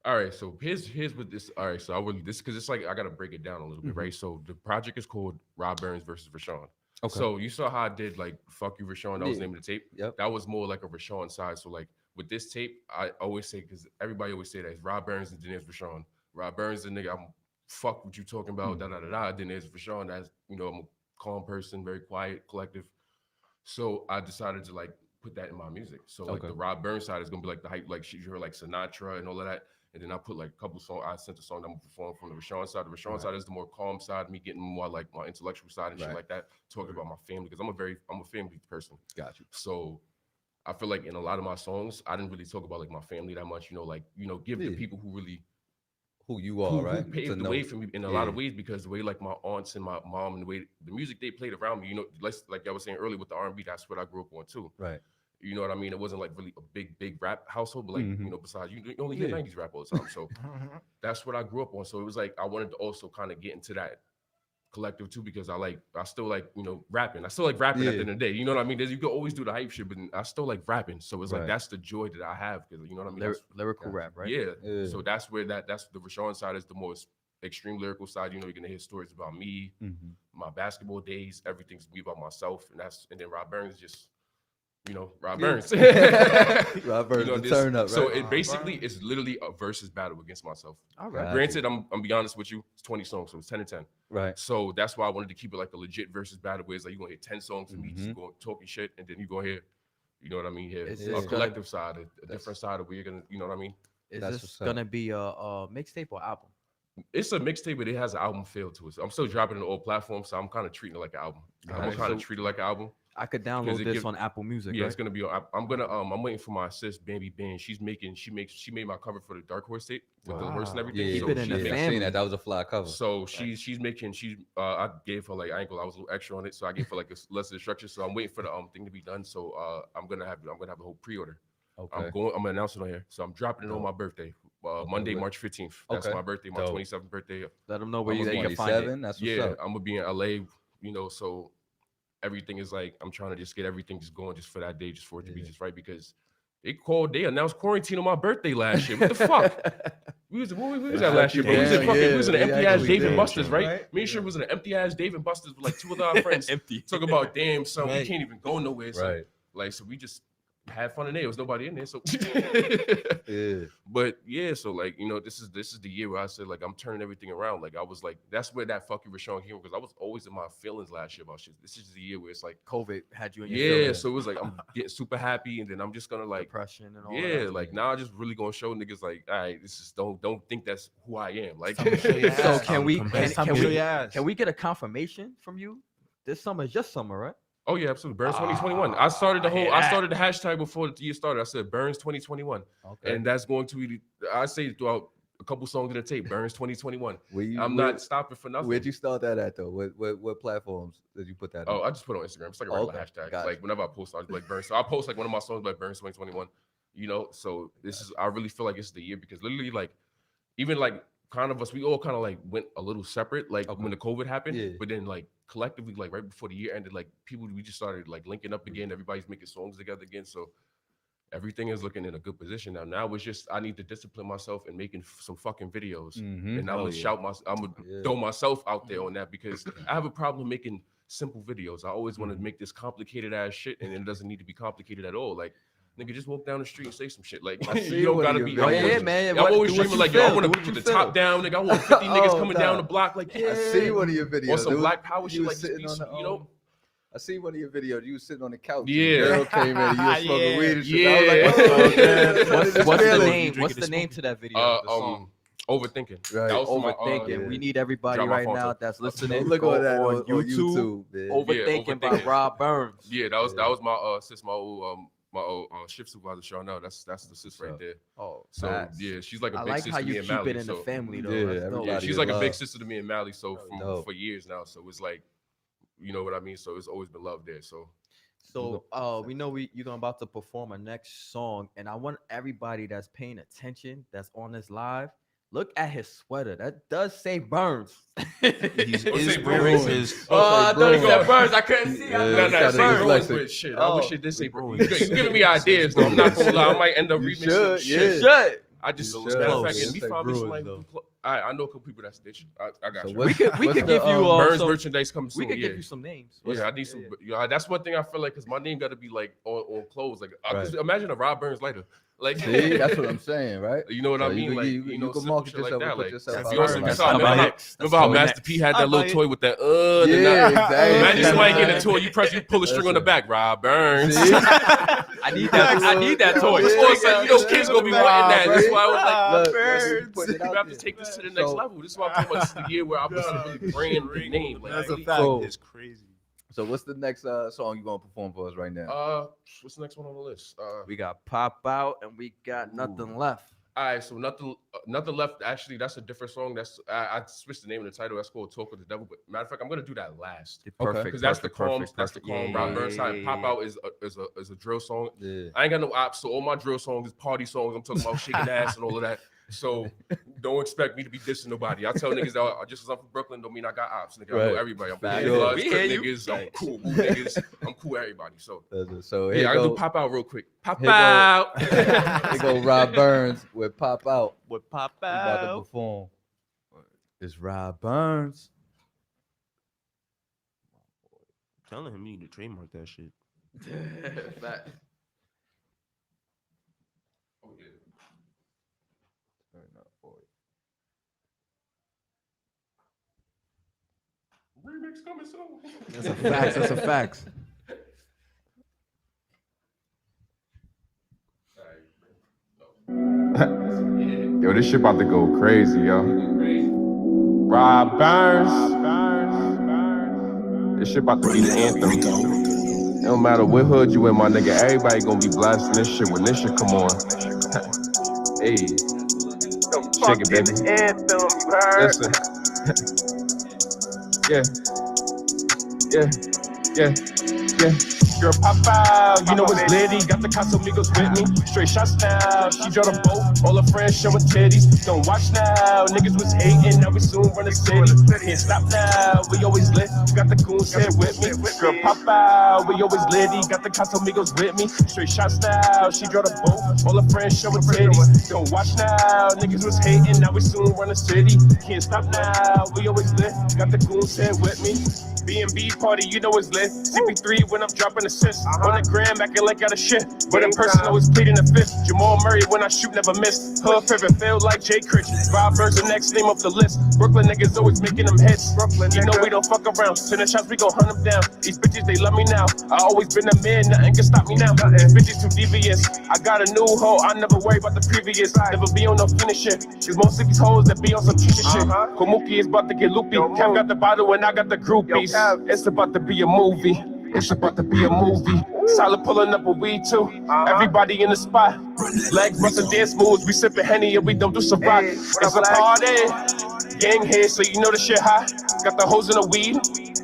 right, so here's what this. All right, so I would this because it's like I gotta break it down a little bit, right? So the project is called Rob Burns versus Rashawn. Okay. So you saw how I did like "Fuck You, Rashawn." That was the Yeah. name of the tape. Yep. That was more like a Rashawn side. So like with this tape, I always say because everybody always say that it's Rob Burns and then there's Rashawn. Rob Burns, the nigga, I'm fuck what you talking about, da da da da. Then there's Rashawn. That's I'm a calm person, very quiet, collective. So I decided to like put that in my music. So like Okay. the Rob Burns side is gonna be like the hype, like you heard like Sinatra and all of that. And then I put like a couple songs. I sent a song that I'm gonna perform from the Rashawn side. The Rashawn side is the more calm side, me getting more like my intellectual side and shit Right. like that. Talking about my family because I'm a family person. Got you. So I feel like in a lot of my songs, I didn't really talk about like my family that much. Give the Yeah. people who really Who you are, right? who paved To the know- way for me in a lot of ways because the way like my aunts and my mom and the way the music they played around me, like I was saying earlier with the R&B, that's what I grew up on too. Right. You know what I mean? It wasn't like really a big rap household, but like, Mhm. besides you only hear Yeah. 90s rap all the time. So that's what I grew up on. So it was like I wanted to also kind of get into that collective too because I still like rapping. I still like rapping at the Yeah. end of the day. You know what I mean? You can always do the hype shit, but I still like rapping. So it's like Right. that's the joy that I have because you know what I mean? That's- Lyrical rap, right? yeah. Yeah. So that's the Rashawn side is the most extreme lyrical side. You're gonna hear stories about me, Mhm. my basketball days, everything's me about myself, and then Rob Burns is just Rob Yeah. Burns. Rob Burns, the this- turn up, So right? it basically is literally a versus battle against myself. All right. Got Granted, I'm be honest with you, it's 20 songs, so it's 10 and 10. Right. So that's why I wanted to keep it like a legit versus battle where it's like you're gonna hear 10 songs of me just Mhm. going talking shit, and then you're gonna hear, you know what I mean, here Is a this gonna- collective side, a different side of where you're gonna, you know what I mean? Is That's this what's up. going to be a mixtape or album? It's a mixtape, but it has an album feel to it. So I'm still dropping it on all platforms, so I'm kind of treating it like an album. I'm Alright, kind of so- treat it like an album. I could Because download it this give- on Apple Music. Yeah, right? it's gonna be. I'm gonna. I'm waiting for my sis, Baby Band. She made my cover for the Dark Horse tape with the horse and Wow. everything. Yeah, Keep it in she the makes- I seen family. that. That was a fly cover. So she's making. I gave her like ankle. I was a little extra on it, so I gave her like a less instructions. So I'm waiting for the thing to be done. So I'm gonna have a whole pre-order. Okay. I'm gonna announce it on here. So I'm dropping it on my birthday, Monday, lit. March 15th. That's Okay. my birthday, my Dope. 27th birthday. Let them know where I'm they gonna can be find it. 27. That's what's Yeah, up. I'm gonna be in LA. So everything is like I'm trying to just get everything just going just for that day, just for it to be just right because they announced quarantine on my birthday last year. What the fuck? We was at last year, bro. We was in fucking, we was in an empty ass Dave and Buster's, right? Me and sure was in an empty ass Dave and Buster's with like two of our friends. Empty. Talk about damn son, we Right. can't even go nowhere. So, Right. like so we just had fun in there. There was nobody in there. So Yeah. but yeah, so like this is the year where I said like I'm turning everything around. Like I was like that's where that fucking Rashawn came from because I was always in my feelings last year about shit. This is the year where it's like COVID had you in your yeah, feelings. so it was like I'm getting super happy and then I'm just gonna like Depression and all yeah, that. like now I just really gonna show niggas like all right, this is don't think that's who I am. Like Time to show your So ass. can we It's time to show your ass. can we get a confirmation from you? This summer is just summer, right? oh yeah, absolutely. Burns 2021. I started the whole I started the hashtag before the year started. I said Burns 2021. Okay. And that's going to be I say throughout a couple songs in the tape, Burns 2021. I'm where- not stopping for nothing. Where'd you start that at though? What platforms did you put that on? Oh, I just put it on Instagram. It's like a regular Okay, hashtag. gotcha. Like whenever I post, I just be like Burns. So I post like one of my songs like Burns 2021. So this is I really feel like it's the year because literally like even like kind of us, we all kind of like went a little separate like when the COVID happened. Yeah. But then like collectively, like right before the year ended, like we just started like linking up again. Everybody's making songs together again. So everything is looking in a good position now. Now it's just I need to discipline myself and making some fucking videos. Mhm. And I'm Oh, gonna yeah. shout I'm gonna Yeah. throw myself out there on that because I have a problem making simple videos. I always want to make this complicated ass shit, and it doesn't need to be complicated at all. Like, nigga, just walk down the street and say some shit. Like, I see you don't one of gotta your be. videos. I'm Yeah, always- man, I'm what- always do what dreaming you like, yo, I feel, want do to what put you the top down, nigga. I want 50 niggas Oh, coming nah. down the block. Like, yeah. I see one of your videos. Or some It was- black power you shit, was like, just sitting be, on the, you know. I see one of your videos. You was sitting on the couch. and Yeah. the girl came in. And you was smoking Yeah. weed and shit. Yeah. I was like, oh, man. What's the feeling? name? You What's drinking the the name smoke? to that video? the song? Overthinking. Right, That was for my, Overthinking. yeah. We need everybody Drop my right phone now too. that's listening. Look go at that on YouTube. man. Overthinking by Overthinking. Rob Burns. Yeah, that was my sis, my old shift supervisor. Show now. That's the sis right up? there. Oh, So Facts. yeah, she's like a I big like sister how to me you and keep Mally. it in the So family though. Yeah, That's dope. yeah, everybody she's in like a big love. sister to me and Mally. So dope. for years now. So it's like, you know what I mean. So it's always been love there. So So we know you're about to perform a next song, and I want everybody that's paying attention, that's on this live, look at his sweater. That does say Burns. He's Don't is say wearing Bruins. his. I thought he said Burns. I couldn't see. Yeah, I it's thought he gotta said be Burns. Bruins. but shit, I wish Oh, it did say Bruins. You giving me ideas though. I'm not gonna lie. I might end up You remixing should, shit. yeah. Shut. I just You matter of should. fact, Yeah, and me it's like find me Bruins, somebody. though. I know a couple people that stitch. I got So you. what- We could What's give the, you Burns some, merchandise coming we soon. could Yeah. give you some names. Yeah, I need some. Yeah, that's one thing I feel like because my name got to be like on clothes. Like, 'cause Right. imagine a Rob Burns lighter. Like, See, that's what I'm saying, right? You know what So I mean? you, Like, you, you know, can simple market shit like yourself that. and put Like, yourself if out you also there. can Like, start, I'll buy remember it. how coming Master next. P had I'll that little buy it. toy with that yeah, that. exactly. Imagine somebody getting a Yeah. toy, you pull the string on the back, Rob Burns. See? I need that. I need that toy. Yeah. All of a sudden, you know, kids gonna be wanting that. That's why I was like, Look, Burns. putting it you out have to there. take this to the next So- level. This is why I'm talking about. This is the year where I'm just really brand the name. Like, That's a really- fact. So- It's crazy. So what's the next song you gonna perform for us right now? What's the next one on the list? We got Pop Out and we got Nothing Left. All right, so nothing left. Actually, that's a different song. That's I switched the name of the title. That's called "Talk with the Devil." But matter of fact, I'm gonna do that last Okay. because that's the calm. perfect, That's the perfect. calm. Yeah, Rob yeah, Burns yeah, side. yeah, Pop yeah. Out is a drill song. Yeah. I ain't got no ops, so all my drill songs is party songs. I'm talking about shaking ass and all of that. So don't expect me to be dissing nobody. I tell niggas that just because I'm from Brooklyn don't mean I got ops. Nigga, I know Right. everybody. I'm Facts. cool with bloods, We Crip hear you. niggas. I'm cool with Boo niggas. I'm cool with everybody. So So yeah, here I can go, do Pop Out real quick. Pop Here go- Out. here go Rob Burns with Pop Out. With Pop He about to Out. perform. It's Rob Burns. Telling him you need to trademark that shit. Fact. Oh, yeah. Remix coming soon. That's a fact. That's a fact. Yo, this shit about to go crazy, yo. Rob Burns. This shit about to be the anthem. No matter what hood you in, my nigga, everybody gonna be blasting this shit when this shit come on. Hey, shake it, baby. Anthem, you heard? Listen. Yeah, yeah, yeah. Girl, pop out, you know it's litty. Got the Casamigos with me. Straight shots now. She drove the boat. All her friends showing titties. Don't watch now. Niggas was hating. Now we soon run the city. Can't stop now. We always lit. Got the goons here with me. Girl, pop out. We always litty. Got the Casamigos with me. Straight shots now. She drove the boat. All her friends showing titties. Don't watch now. Niggas was hating. Now we soon run the city. Can't stop now. We always lit. Got the goons here with me. B&B party, you know it's lit. CP3 when I'm dropping assists. On the gram, acting like out of shit. But in person, always pleading the fifth. Jamal Murray when I shoot, never miss. Hood favorite, feel like Jay Critch. Rob Burns, the next name off the list. Brooklyn niggas always making them hits. Brooklyn, you know we don't fuck around. Sending shots, we gon' hunt them down. These bitches, they love me now. I always been a man, nothing can stop me now. These bitches too devious. I got a new hoe, I never worry about the previous. Never be on no finish shit. Cause most of these hoes that be on some teacher shit. Komuki is about to get loopy. Kev got the bottle and I got the groupies. It's about to be a movie. It's about to be a movie. Solid pulling up a weed too. Everybody in the spot. Legs bustin' dance moves. We sippin' Henny and we don't do some rock. It's a party. Gang here, so you know the shit hot. Got the hoes in the weed.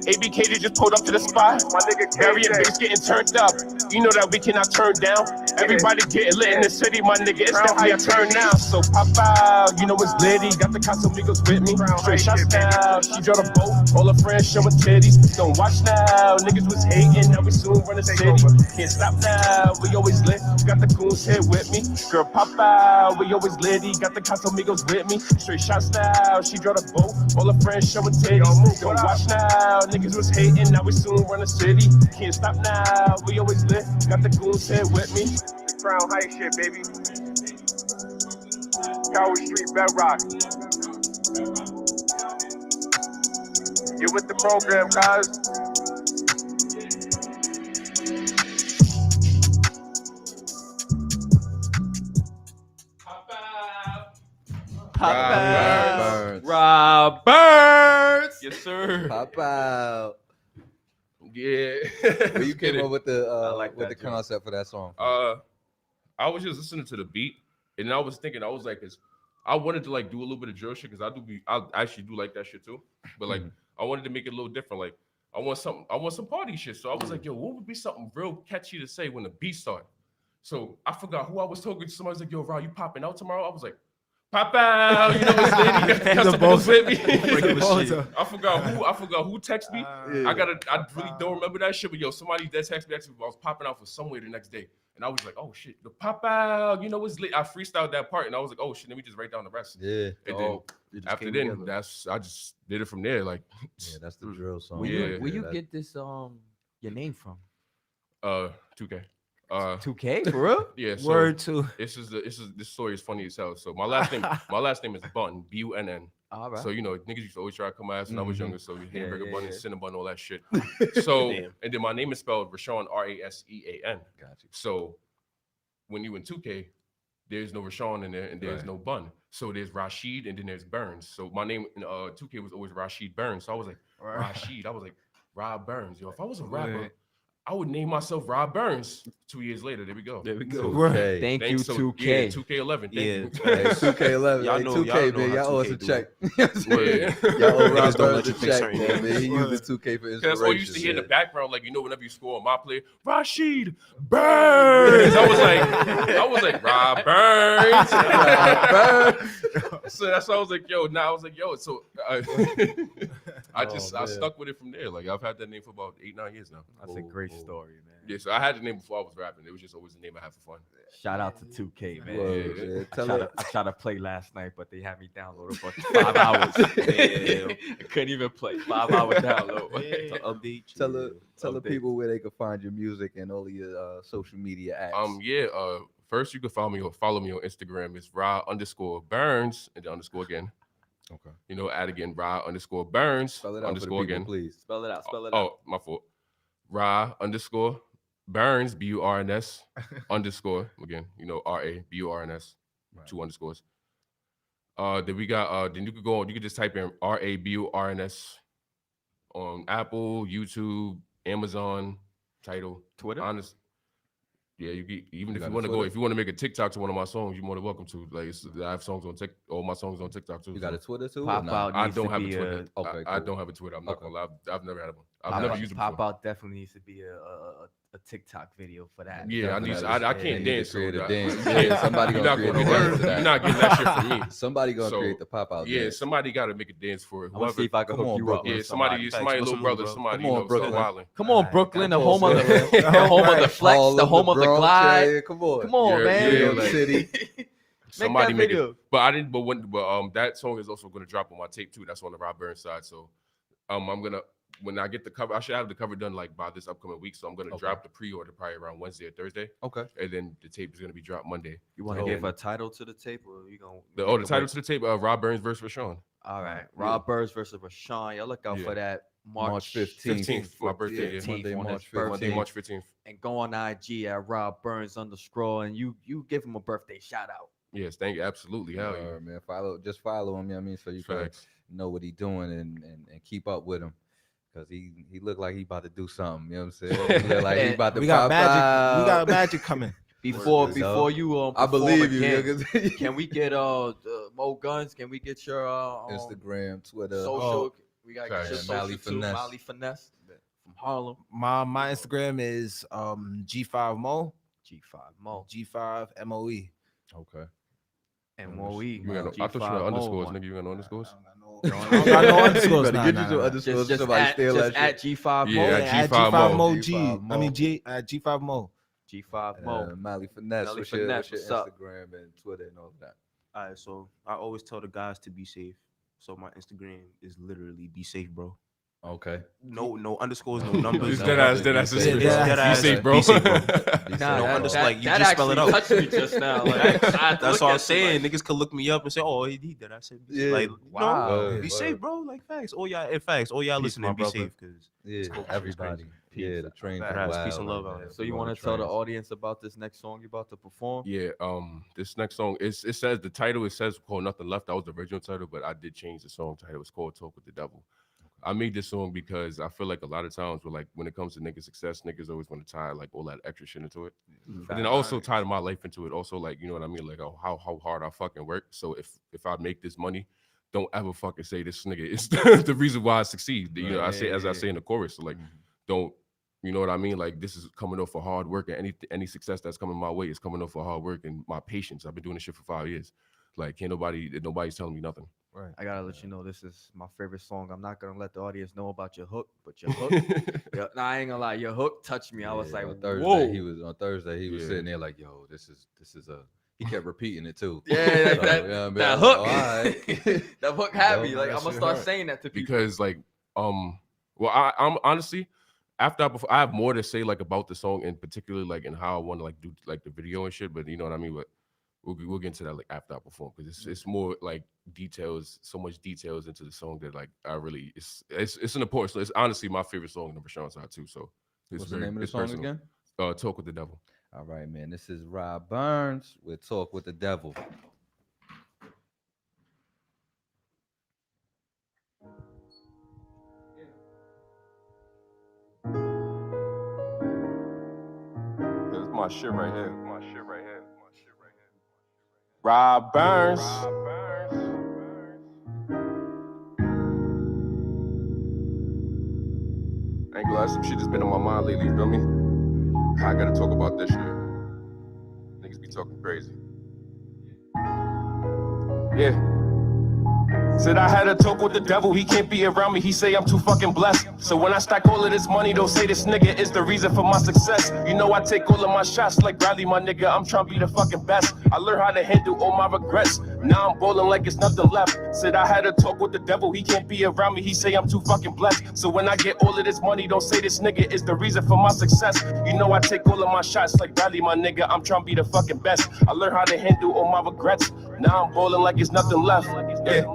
ABK just pulled up to the spot. My nigga Barry and bass getting turned up. You know that we cannot turn down. Everybody getting lit in the city, my nigga. It's definitely a turn now. So pop out, you know it's litty. Got the Casamigos with me. Straight shots now. She drove the boat. All her friends showing titties. Don't watch now. Niggas was hating. Now we soon run the city. Can't stop now. We always lit. Got the goons here with me. Girl, pop out. We always litty. Got the Casamigos with me. Straight shots now. She drove the boat. All her friends showing titties. Don't watch now. Niggas was hating, now we soon run the city. Can't stop now, we always lit. Got the goons here with me. The Crown Heights shit, baby. Coward Street Bedrock. Get with the program, guys. Pop out. Burns. Rob Burns. Yes, sir. Pop out. Yeah. Where you came up with the like with that the joke. concept for that song? I was just listening to the beat, and I was thinking, I was like, I wanted to like do a little bit of drill shit because I actually do like that shit too. But like, I wanted to make it a little different. Like, I want some party shit. So I was like, yo, what would be something real catchy to say when the beat started? So I forgot who I was talking to. Somebody was like, yo, Rob, you popping out tomorrow? I was like, pop out, you know what's with me. I forgot who texted me. I really don't remember that shit, but yo, somebody that texted me actually I was popping out for somewhere the next day. And I was like, oh shit, the pop out, you know what's lit. I freestyled that part and I was like, oh shit, let me just write down the rest. Yeah. And then after then, I just did it from there. Like, Yeah, that's the drill song. Where Yeah. you get this your name from? 2K. 2K for real? Yeah. So Word to. this story is funny as hell. So my last name is Button, Bunn. All right. So you know, niggas used to always try to come at us when I was younger. So you Yeah, hamburger yeah, bun, yeah. Cinnabon, all that shit. So Damn. and then my name is spelled Rashawn, Rasean. Gotcha. So when you in 2K, there's no Rashawn in there and there's no Bun. So there's Rashid and then there's Burns. So my name in 2K was always Rashid Burns. So I was like Rashid. I was like Rob Burns. Yo, if I was a rapper, I would name myself Rob Burns. 2 years later, there we go. There we go. 2K. Thank you, So, 2K. Yeah, 2K11. Thank Yeah. you. Hey, 2K11. Y'all Hey, know- 2K, y'all know man. how Y'all owe us 2K a do check. Yeah. Y'all owe Rob Niggas don't Burns let a you pick check, certain man. names. He used 2K for inspiration. That's all you used to hear in the shit. background, like whenever you score on my player, Rashid Burns. I was like Rob Burns. So that's why I was like, yo. Now I was like, yo. So I man. stuck with it from there. Like I've had that name for about 8-9 years now. That's a great story, man. Yeah, so I had the name before I was rapping. It was just always the name I had for fun. Shout out to 2K, man. Word, Yeah. man. I Tell tried, her- to, I tried to play last night, but they had me download for 5 hours. Damn. I couldn't even play. 5-hour download. To update you. Tell the Update. people where they can find your music and all of your social media apps. First you can follow me on Instagram. It's Ra_Burns and the underscore again. Okay. You know, add again Ra_Burns Spell it out for the underscore people, again. please. Spell it out. Spell it out. Oh, my fault. Ra_Burns BURNS underscore again. You know, RABURNS, Right. 2 underscores. Then we got then you could go on. You could just type in RABURNS on Apple, YouTube, Amazon, title. Twitter. Honest. Yeah, you get, even You if got you a want to go, Twitter? if you want to make a TikTok to one of my songs, you're more than welcome to. Like, I have songs on all my songs on TikTok too. You got a Twitter too? Pop or nah? out I needs don't to have a be Twitter. Okay, I cool. don't have a Twitter. I'm not Okay. gonna lie. I've never had one. I've Pop never out, used it Pop before. out definitely needs to be a TikTok video for that. Yeah, Definitely. I They can't need to dance. so create a that- dance. Yeah, Yeah, somebody you're gonna not create a gonna- dance for that. You're not getting that shit from me. Somebody gonna So, create the pop out. Yeah, dance. somebody got to make a dance for it. I'm gonna see if I can Come hook on, you Brooklyn. up. Yeah, with somebody, Facts. my What's little the move, brother, bro? somebody, Come on, start Brooklyn. wilding. Come on, Brooklyn, the Come on, home of the Brooklyn. the home of the flex, All the of home of the Bronx, glide. yeah, come on. Come on, Yeah, man. yeah, New York like- City. Somebody that make video. it. But I didn't. But that song is also gonna drop on my tape too. That's on the Rob Burns side. So I'm gonna, when I get the cover, I should have the cover done like by this upcoming week. So I'm gonna Okay. drop the pre-order probably around Wednesday or Thursday, Okay. and then the tape is gonna be dropped Monday. You want to Oh. give a title to the tape, or you gonna? The title to the tape, Rob Burns versus Rashawn. All right, Yeah. Rob Burns versus Rashawn. Y'all look out Yeah. for that March 15th. 15th, my birthday. Yeah. 15th Monday, on March his birthday. Monday, March 15th. And go on IG at Rob Burns _ and you give him a birthday shout out. Yes, thank you. Absolutely. Hell yeah. Man, follow him. You know what I mean, so you can Facts. know what he's doing and keep up with him. Cause he look like he about to do something. You know what I'm saying? He look like he And about to We got pop magic. out. We got magic coming. Before Word, before dog. you I perform believe you. again, niggas. can we get Mo Guns? Can we get your Instagram, Twitter. social? We gotta get Facts. your Yeah, social Mally too. Finesse. Mally Finesse from Harlem. My Instagram is G5Mo. G5 Mo G5 MOE. Okay. and Mo E. You got I thought you had underscores, nigga. You got no underscores? I don't got no underscores. Better Nah, get nah, you some nah. underscores. Just Somebody steal at that shit. G5 Mo. Yeah, Yeah, at G5 G5 Mo. Mo G. G5 I mean Mo. G5 Mo. G5 Mo. Mally Finesse. Mally What's your Finesse, what's up? Instagram and Twitter and all of that? All right, so I always tell the guys to be safe. So my Instagram is literally be safe, bro. Okay. No underscores, no numbers. It's no dead ass, nothing. dead ass. Be Be safe, safe, bro. bro. Be safe, bro. Be Nah, safe, no, bro. just like, you that just spell actually it out. touched me just now. Like, I had to That's look all at I'm saying. somebody. Niggas could look me up and say, "Oh, he did that." I said, Yeah. like, Wow. no, Word, be word. safe, bro. Like facts. All y'all, in facts, all y'all Peace, my listening, be brother. safe, cause Yeah, crazy. everybody. Yeah, the trains are Facts. wild. Peace and love right out now. here. So you People on want the to tell the trains. audience about this next song you about to perform? Yeah, this next song, it says the title, it says called Nothing Left. That was the original title, but I did change the song title. It's called Talk with the Devil. I made this song because I feel like a lot of times when it comes to nigga success, niggas always want to tie like all that extra shit into it. But then I also tie my life into it. Also, like, you know what I mean? Like how hard I fucking work. So if I make this money, don't ever fucking say this nigga is the reason why I succeed. You know, I say as I say in the chorus. So like, don't, you know what I mean? Like, this is coming off for hard work, and any success that's coming my way is coming off for hard work and my patience. I've been doing this shit for 5 years. Like, nobody's telling me nothing. Right. I gotta let you know this is my favorite song. I'm not gonna let the audience know about your hook, but your hook, nah, I ain't gonna lie, your hook touched me. I was like, on Thursday, whoa. on Thursday he was Yeah. sitting there like, yo, this is a. He kept repeating it too. Yeah, So, that, you know what I mean? that I was hook, like, all right. that hook had me. Yo, Like, that I'm gonna shit start hurt. saying that to people. Because like well I'm honestly after I have more to say like about the song and particularly like and how I want to like do like the video and shit, but you know what I mean. But we'll get into that like after I perform because it's more like details, so much details into the song that like I really it's an important. So it's honestly my favorite song on the Rashawn side too. So it's What's the name of the it's song personal. again? Talk with the Devil. All right, man. This is Rob Burns with Talk with the Devil. This is my shit right here. Rob Burns. I ain't gonna lie, some shit that's been on my mind lately. You feel me? I gotta talk about this shit. Niggas be talking crazy. Yeah. Said I had a talk with the devil, he can't be around me, he say I'm too fucking blessed. So when I stack all of this money, don't say this nigga is the reason for my success. You know I take all of my shots like Bradley, my nigga, I'm trying to be the fucking best. I learned how to handle all my regrets, now I'm ballin' like it's nothing left. Said I had a talk with the devil, he can't be around me, he say I'm too fucking blessed. So when I get all of this money, don't say this nigga is the reason for my success. You know I take all of my shots like Bradley, my nigga, I'm trying to be the fucking best. I learned how to handle all my regrets, now I'm ballin' like it's nothing left. Yeah.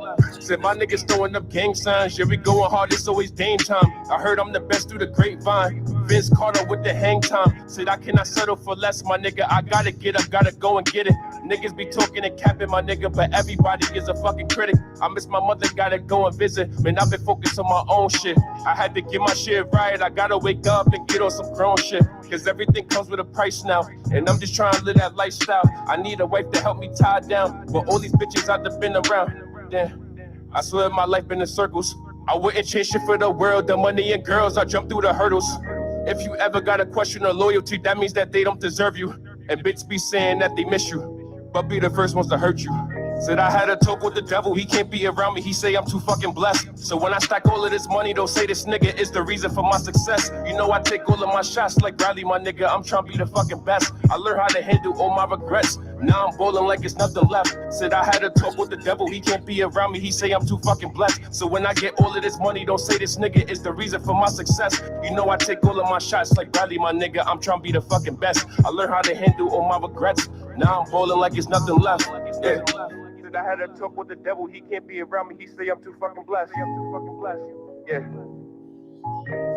Said my niggas throwing up gang signs, yeah we going hard, it's always Dame time. I heard I'm the best through the grapevine, Vince Carter with the hang time. Said I cannot settle for less, my nigga, I gotta get up, gotta go and get it. Niggas be talking and capping, my nigga, but everybody is a fucking critic. I miss my mother, gotta go and visit. Man, I've been focused on my own shit. I had to get my shit right. I gotta wake up and get on some grown shit. Cause everything comes with a price now. And I'm just trying to live that lifestyle. I need a wife to help me tie down. But all these bitches I've been around. Damn, I swear my life been in circles. I wouldn't change shit for the world. The money and girls, I jump through the hurdles. If you ever got a question of loyalty, that means that they don't deserve you. And bitch be saying that they miss you, but be the first ones to hurt you. Said I had a talk with the devil, he can't be around me, he say I'm too fucking blessed. So when I stack all of this money, don't say this nigga is the reason for my success. You know I take all of my shots like Bradley, my nigga, I'm trying to be the fucking best. I learned how to handle all my regrets, now I'm bowling like it's nothing left. Said I had a talk with the devil, he can't be around me, he say I'm too fucking blessed. So when I get all of this money, don't say this nigga is the reason for my success. You know I take all of my shots like Bradley, my nigga, I'm trying to be the fucking best. I learned how to handle all my regrets, now I'm bowling like it's nothing left. Yeah. I had a talk with the devil, he can't be around me, he say I'm too fucking blessed. Yeah.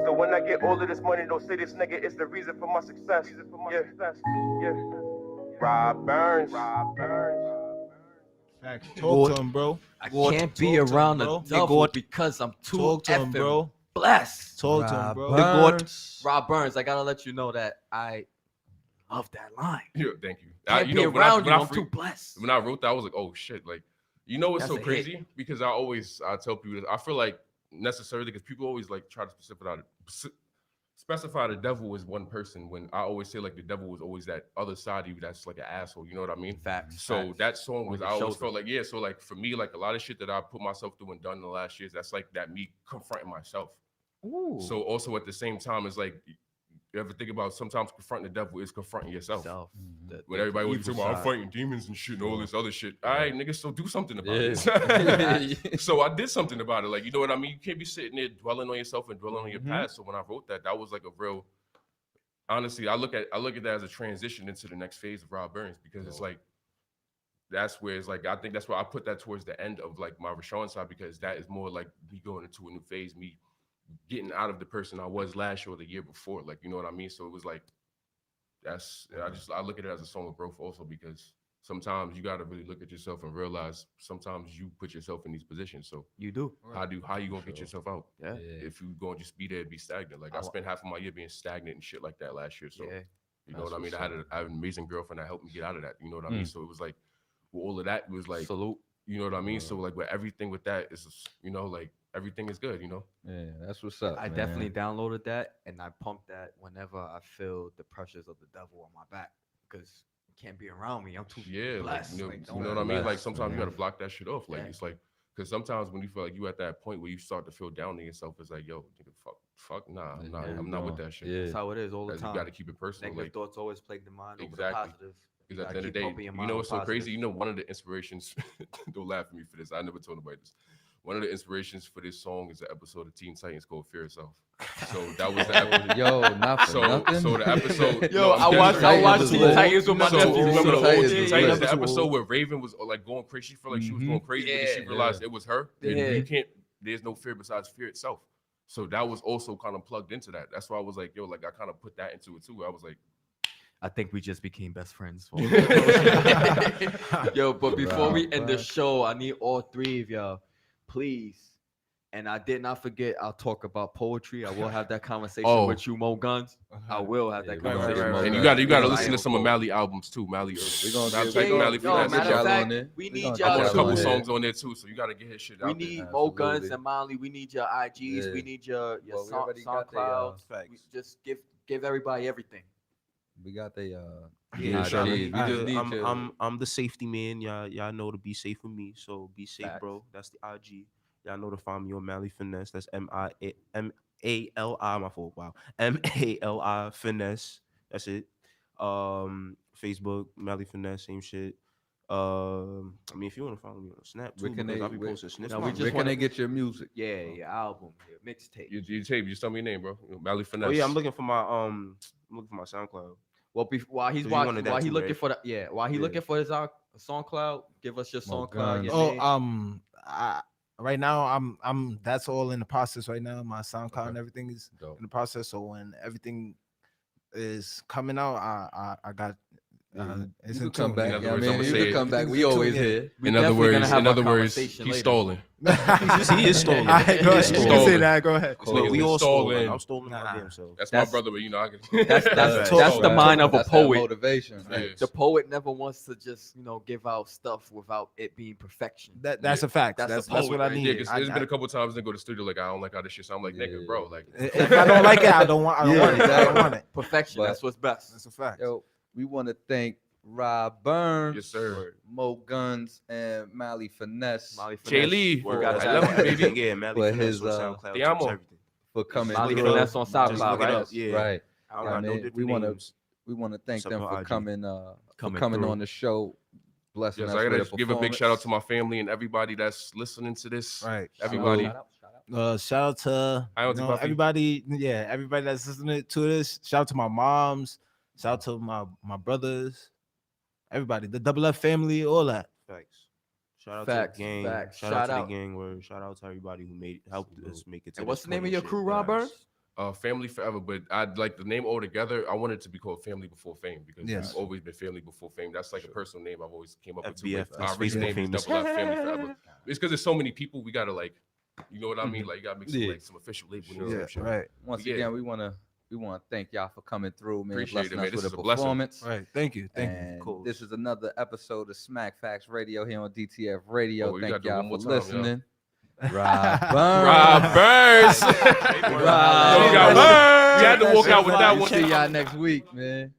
So when I get all of this money, don't say this nigga is the reason for my success. Yeah. Rob Burns. Facts. Talk to him, bro. I Talk can't to be him, around bro. the devil because I'm too Talk to him, effing bro. blessed. Talk to him, bro. Rob Burns, I gotta let you know that I love that line. Yeah, thank you. Can't You be know, around you, when I'm too blessed. when I wrote that, I was like, oh shit, like, you know what's That's so a crazy? hit. Because I tell people this, I feel like necessarily because people always like try to specify the devil as one person when I always say like the devil was always that other side of you that's like an asshole, you know what I mean? Facts. So facts. that song was, On I your always shoulder. felt like, yeah, so like for me, like a lot of shit that I put myself through and done in the last years, that's like that me confronting myself. Ooh. So also at the same time, it's like, you ever think about sometimes confronting the devil is confronting yourself. Self. When everybody was evil talking about I'm side. fighting demons and shit and all this other shit. All right, niggas, so do something about Yeah. it. So I did something about it. Like, you know what I mean? You can't be sitting there dwelling on yourself and dwelling on your past. So when I wrote that, that was like a real, honestly, I look at that as a transition into the next phase of Rob Burns because it's like, that's where it's like, I think that's why I put that towards the end of like my Rashawn side because that is more like me going into a new phase, me getting out of the person I was last year or the year before. Like, you know what I mean? So it was like, I look at it as a song of growth also because sometimes you got to really look at yourself and realize sometimes you put yourself in these positions. So You do. how you gonna get yourself out? Yeah. If you gonna just be there and be stagnant. Like I spent half of my year being stagnant and shit like that last year. So Yeah. you know what I mean? I had an amazing girlfriend that helped me get out of that. You know what I mean? So it was like with all of that, it was like Salute. you know what I mean? So like with everything with that is you know, like everything is good, you know? Yeah, that's what's up. I man. definitely downloaded that and I pumped that whenever I feel the pressures of the devil on my back because you can't be around me. I'm too Yeah, like, blessed. you know, Like, you don't know what I mean? Like blessed, sometimes you man. gotta block that shit off. Like Yeah. it's like because sometimes when you feel like you at that point where you start to feel down on yourself, it's like, yo, nigga, fuck, nah, I'm not with that shit. Yeah. That's how it is all the Like, time. you gotta keep it personal. Negative Like thoughts always plague the mind over the Exactly. positive. because gotta at the end of keep the day, pumping your you mind know with what's so crazy? positive. You know, one of the inspirations, don't laugh at me for this. I never told nobody this. One of the inspirations for this song is an episode of Teen Titans called Fear Itself. So that was the episode. Yo, not for nothing. So the episode. Yo, I'm dead I serious. watched Teen lit. Titans with my So nephew. remember the old Titans Teen was Titans, lit. the episode where Raven was like going crazy. She felt like she was going crazy, but then she Yeah. realized it was her. And Yeah. you can't. There's no fear besides fear itself. So that was also kind of plugged into that. That's why I was like, yo, like I kind of put that into it too. I was like, I think we just became best friends. Yo, but before we end the show, I need all three of y'all, please. And I did not forget, I'll talk about poetry. I will have that conversation with you, Mo Guns. I will have that Yeah, we gonna conversation. get Mo and you Guns. got to We listen gonna to some of Mally albums too. Mally. We gonna Mally get Mally yo, Finesse. matter y'all of on fact, there. we We need gonna I'm y'all on a get couple on to. there. songs on there too, so you got to get his shit We out there. need Mo Guns Absolutely. and Molly. We need your IGs. Yeah. We need your Well, we already got the, SoundCloud. Facts. Just give everybody everything. We got the Yeah, IGs. sure. We just need your. I'm the safety man. Y'all know to be safe with me. So be safe, Facts. bro. That's the IG. Y'all know to find me on Mally Finesse. That's MALI. My fault. Wow. MALI Finesse. That's it. Facebook Mally Finesse. Same shit. I mean, if you want to follow me on Snap too, Where can because they- I'll be where- posting snippets. No, we Where just can wanna- they get your music? Yeah, your album, your mixtape. You tape. Just tell me your name, bro. Mally Finesse. Oh yeah, I'm looking for my SoundCloud. Well, while he's So you wanted watching, that while he too, looking right? for that, while he Yeah. looking for his SoundCloud, give us your Mo SoundCloud. Your Guns. name. Right now I'm that's all in the process right now. My SoundCloud and everything is Dope. in the process. So when everything is coming out, I got It's You in can come tune, back. In other Yeah, I words, mean, I'ma you say can it. come back. It's We in always tune, yeah. here. We In other definitely gonna words, have in our other words, conversation he's later. stolen. He is stolen. All right, go ahead. You can say Stolen. that. Go ahead. This Look, nigga's we been all stolen. stolen. I'm stolen my Nah. damn self. That's That's- my brother, but you know I can. That's That's the mind of a That's that poet. motivation. Yeah. The poet never wants to just give out stuff without it being perfection. That's Yeah. a fact. That's the That's poet what I right need. Yeah, because there's I- been a couple times they go to the studio like I don't like how this shit sound. I'm like nigga, bro, like if I don't like it, I don't want. I don't Yeah, want it. I don't exactly. want it. Perfection. But- That's what's best. That's a fact. Yo, we want to thank Rob Burns, yes sir. Mo Guns, and Mally Finesse Molly Jay Finesse. Lee, Word I out to love y'all. you, baby. Yeah, Mally But Finesse his, on SoundCloud. Te Tips amo. everything. for coming Molly through. Finesse on Just SoundCloud, look it right? up. Yeah. Right. I don't Yeah, got no man, different we wanna- names. We want to thank them Except for for IG. coming through. on the show, blessing Yes, us I with gotta a give a big shout out to performance. my family and everybody that's listening to this. Right. Everybody. Shout out. Shout out to Hi, Auntie Puffy. everybody. Yeah, everybody that's listening to this. Shout out to my moms. Shout out to my brothers. Everybody, the Double F family, all that. Facts. Shout out Facts, to the gang. facts. Shout out to the gang. Word. Shout out to everybody who helped us make it to And what's this the name of point your and crew, shit. Rob Facts. Burns? Family Forever, but I'd like the name altogether. I want it to be called Family Before Fame because Yes. we've always been Family Before Fame. That's like a personal name I've always came up with. Too, FBF, but that's our original Facebook name is famous. Double F Family Forever. It's because there's so many people. We gotta like, you know what I mean? Like you gotta make some Yeah. like some official label. names Yeah, and shit. right, Once Yeah. again, we want to thank y'all for coming through, man. Appreciate it, blessing man. us This with is a a blessing. performance. right. Thank you, thank you. And Cool. this is another episode of Smactfax Radio here on DTF Radio. Oh, you Thank gotta do y'all one more for time, yo. listening. Rob Burns. Rob Burns. Rob Yo, we got Burns. Burns. We had to walk out with that We'll one. see y'all next week, man.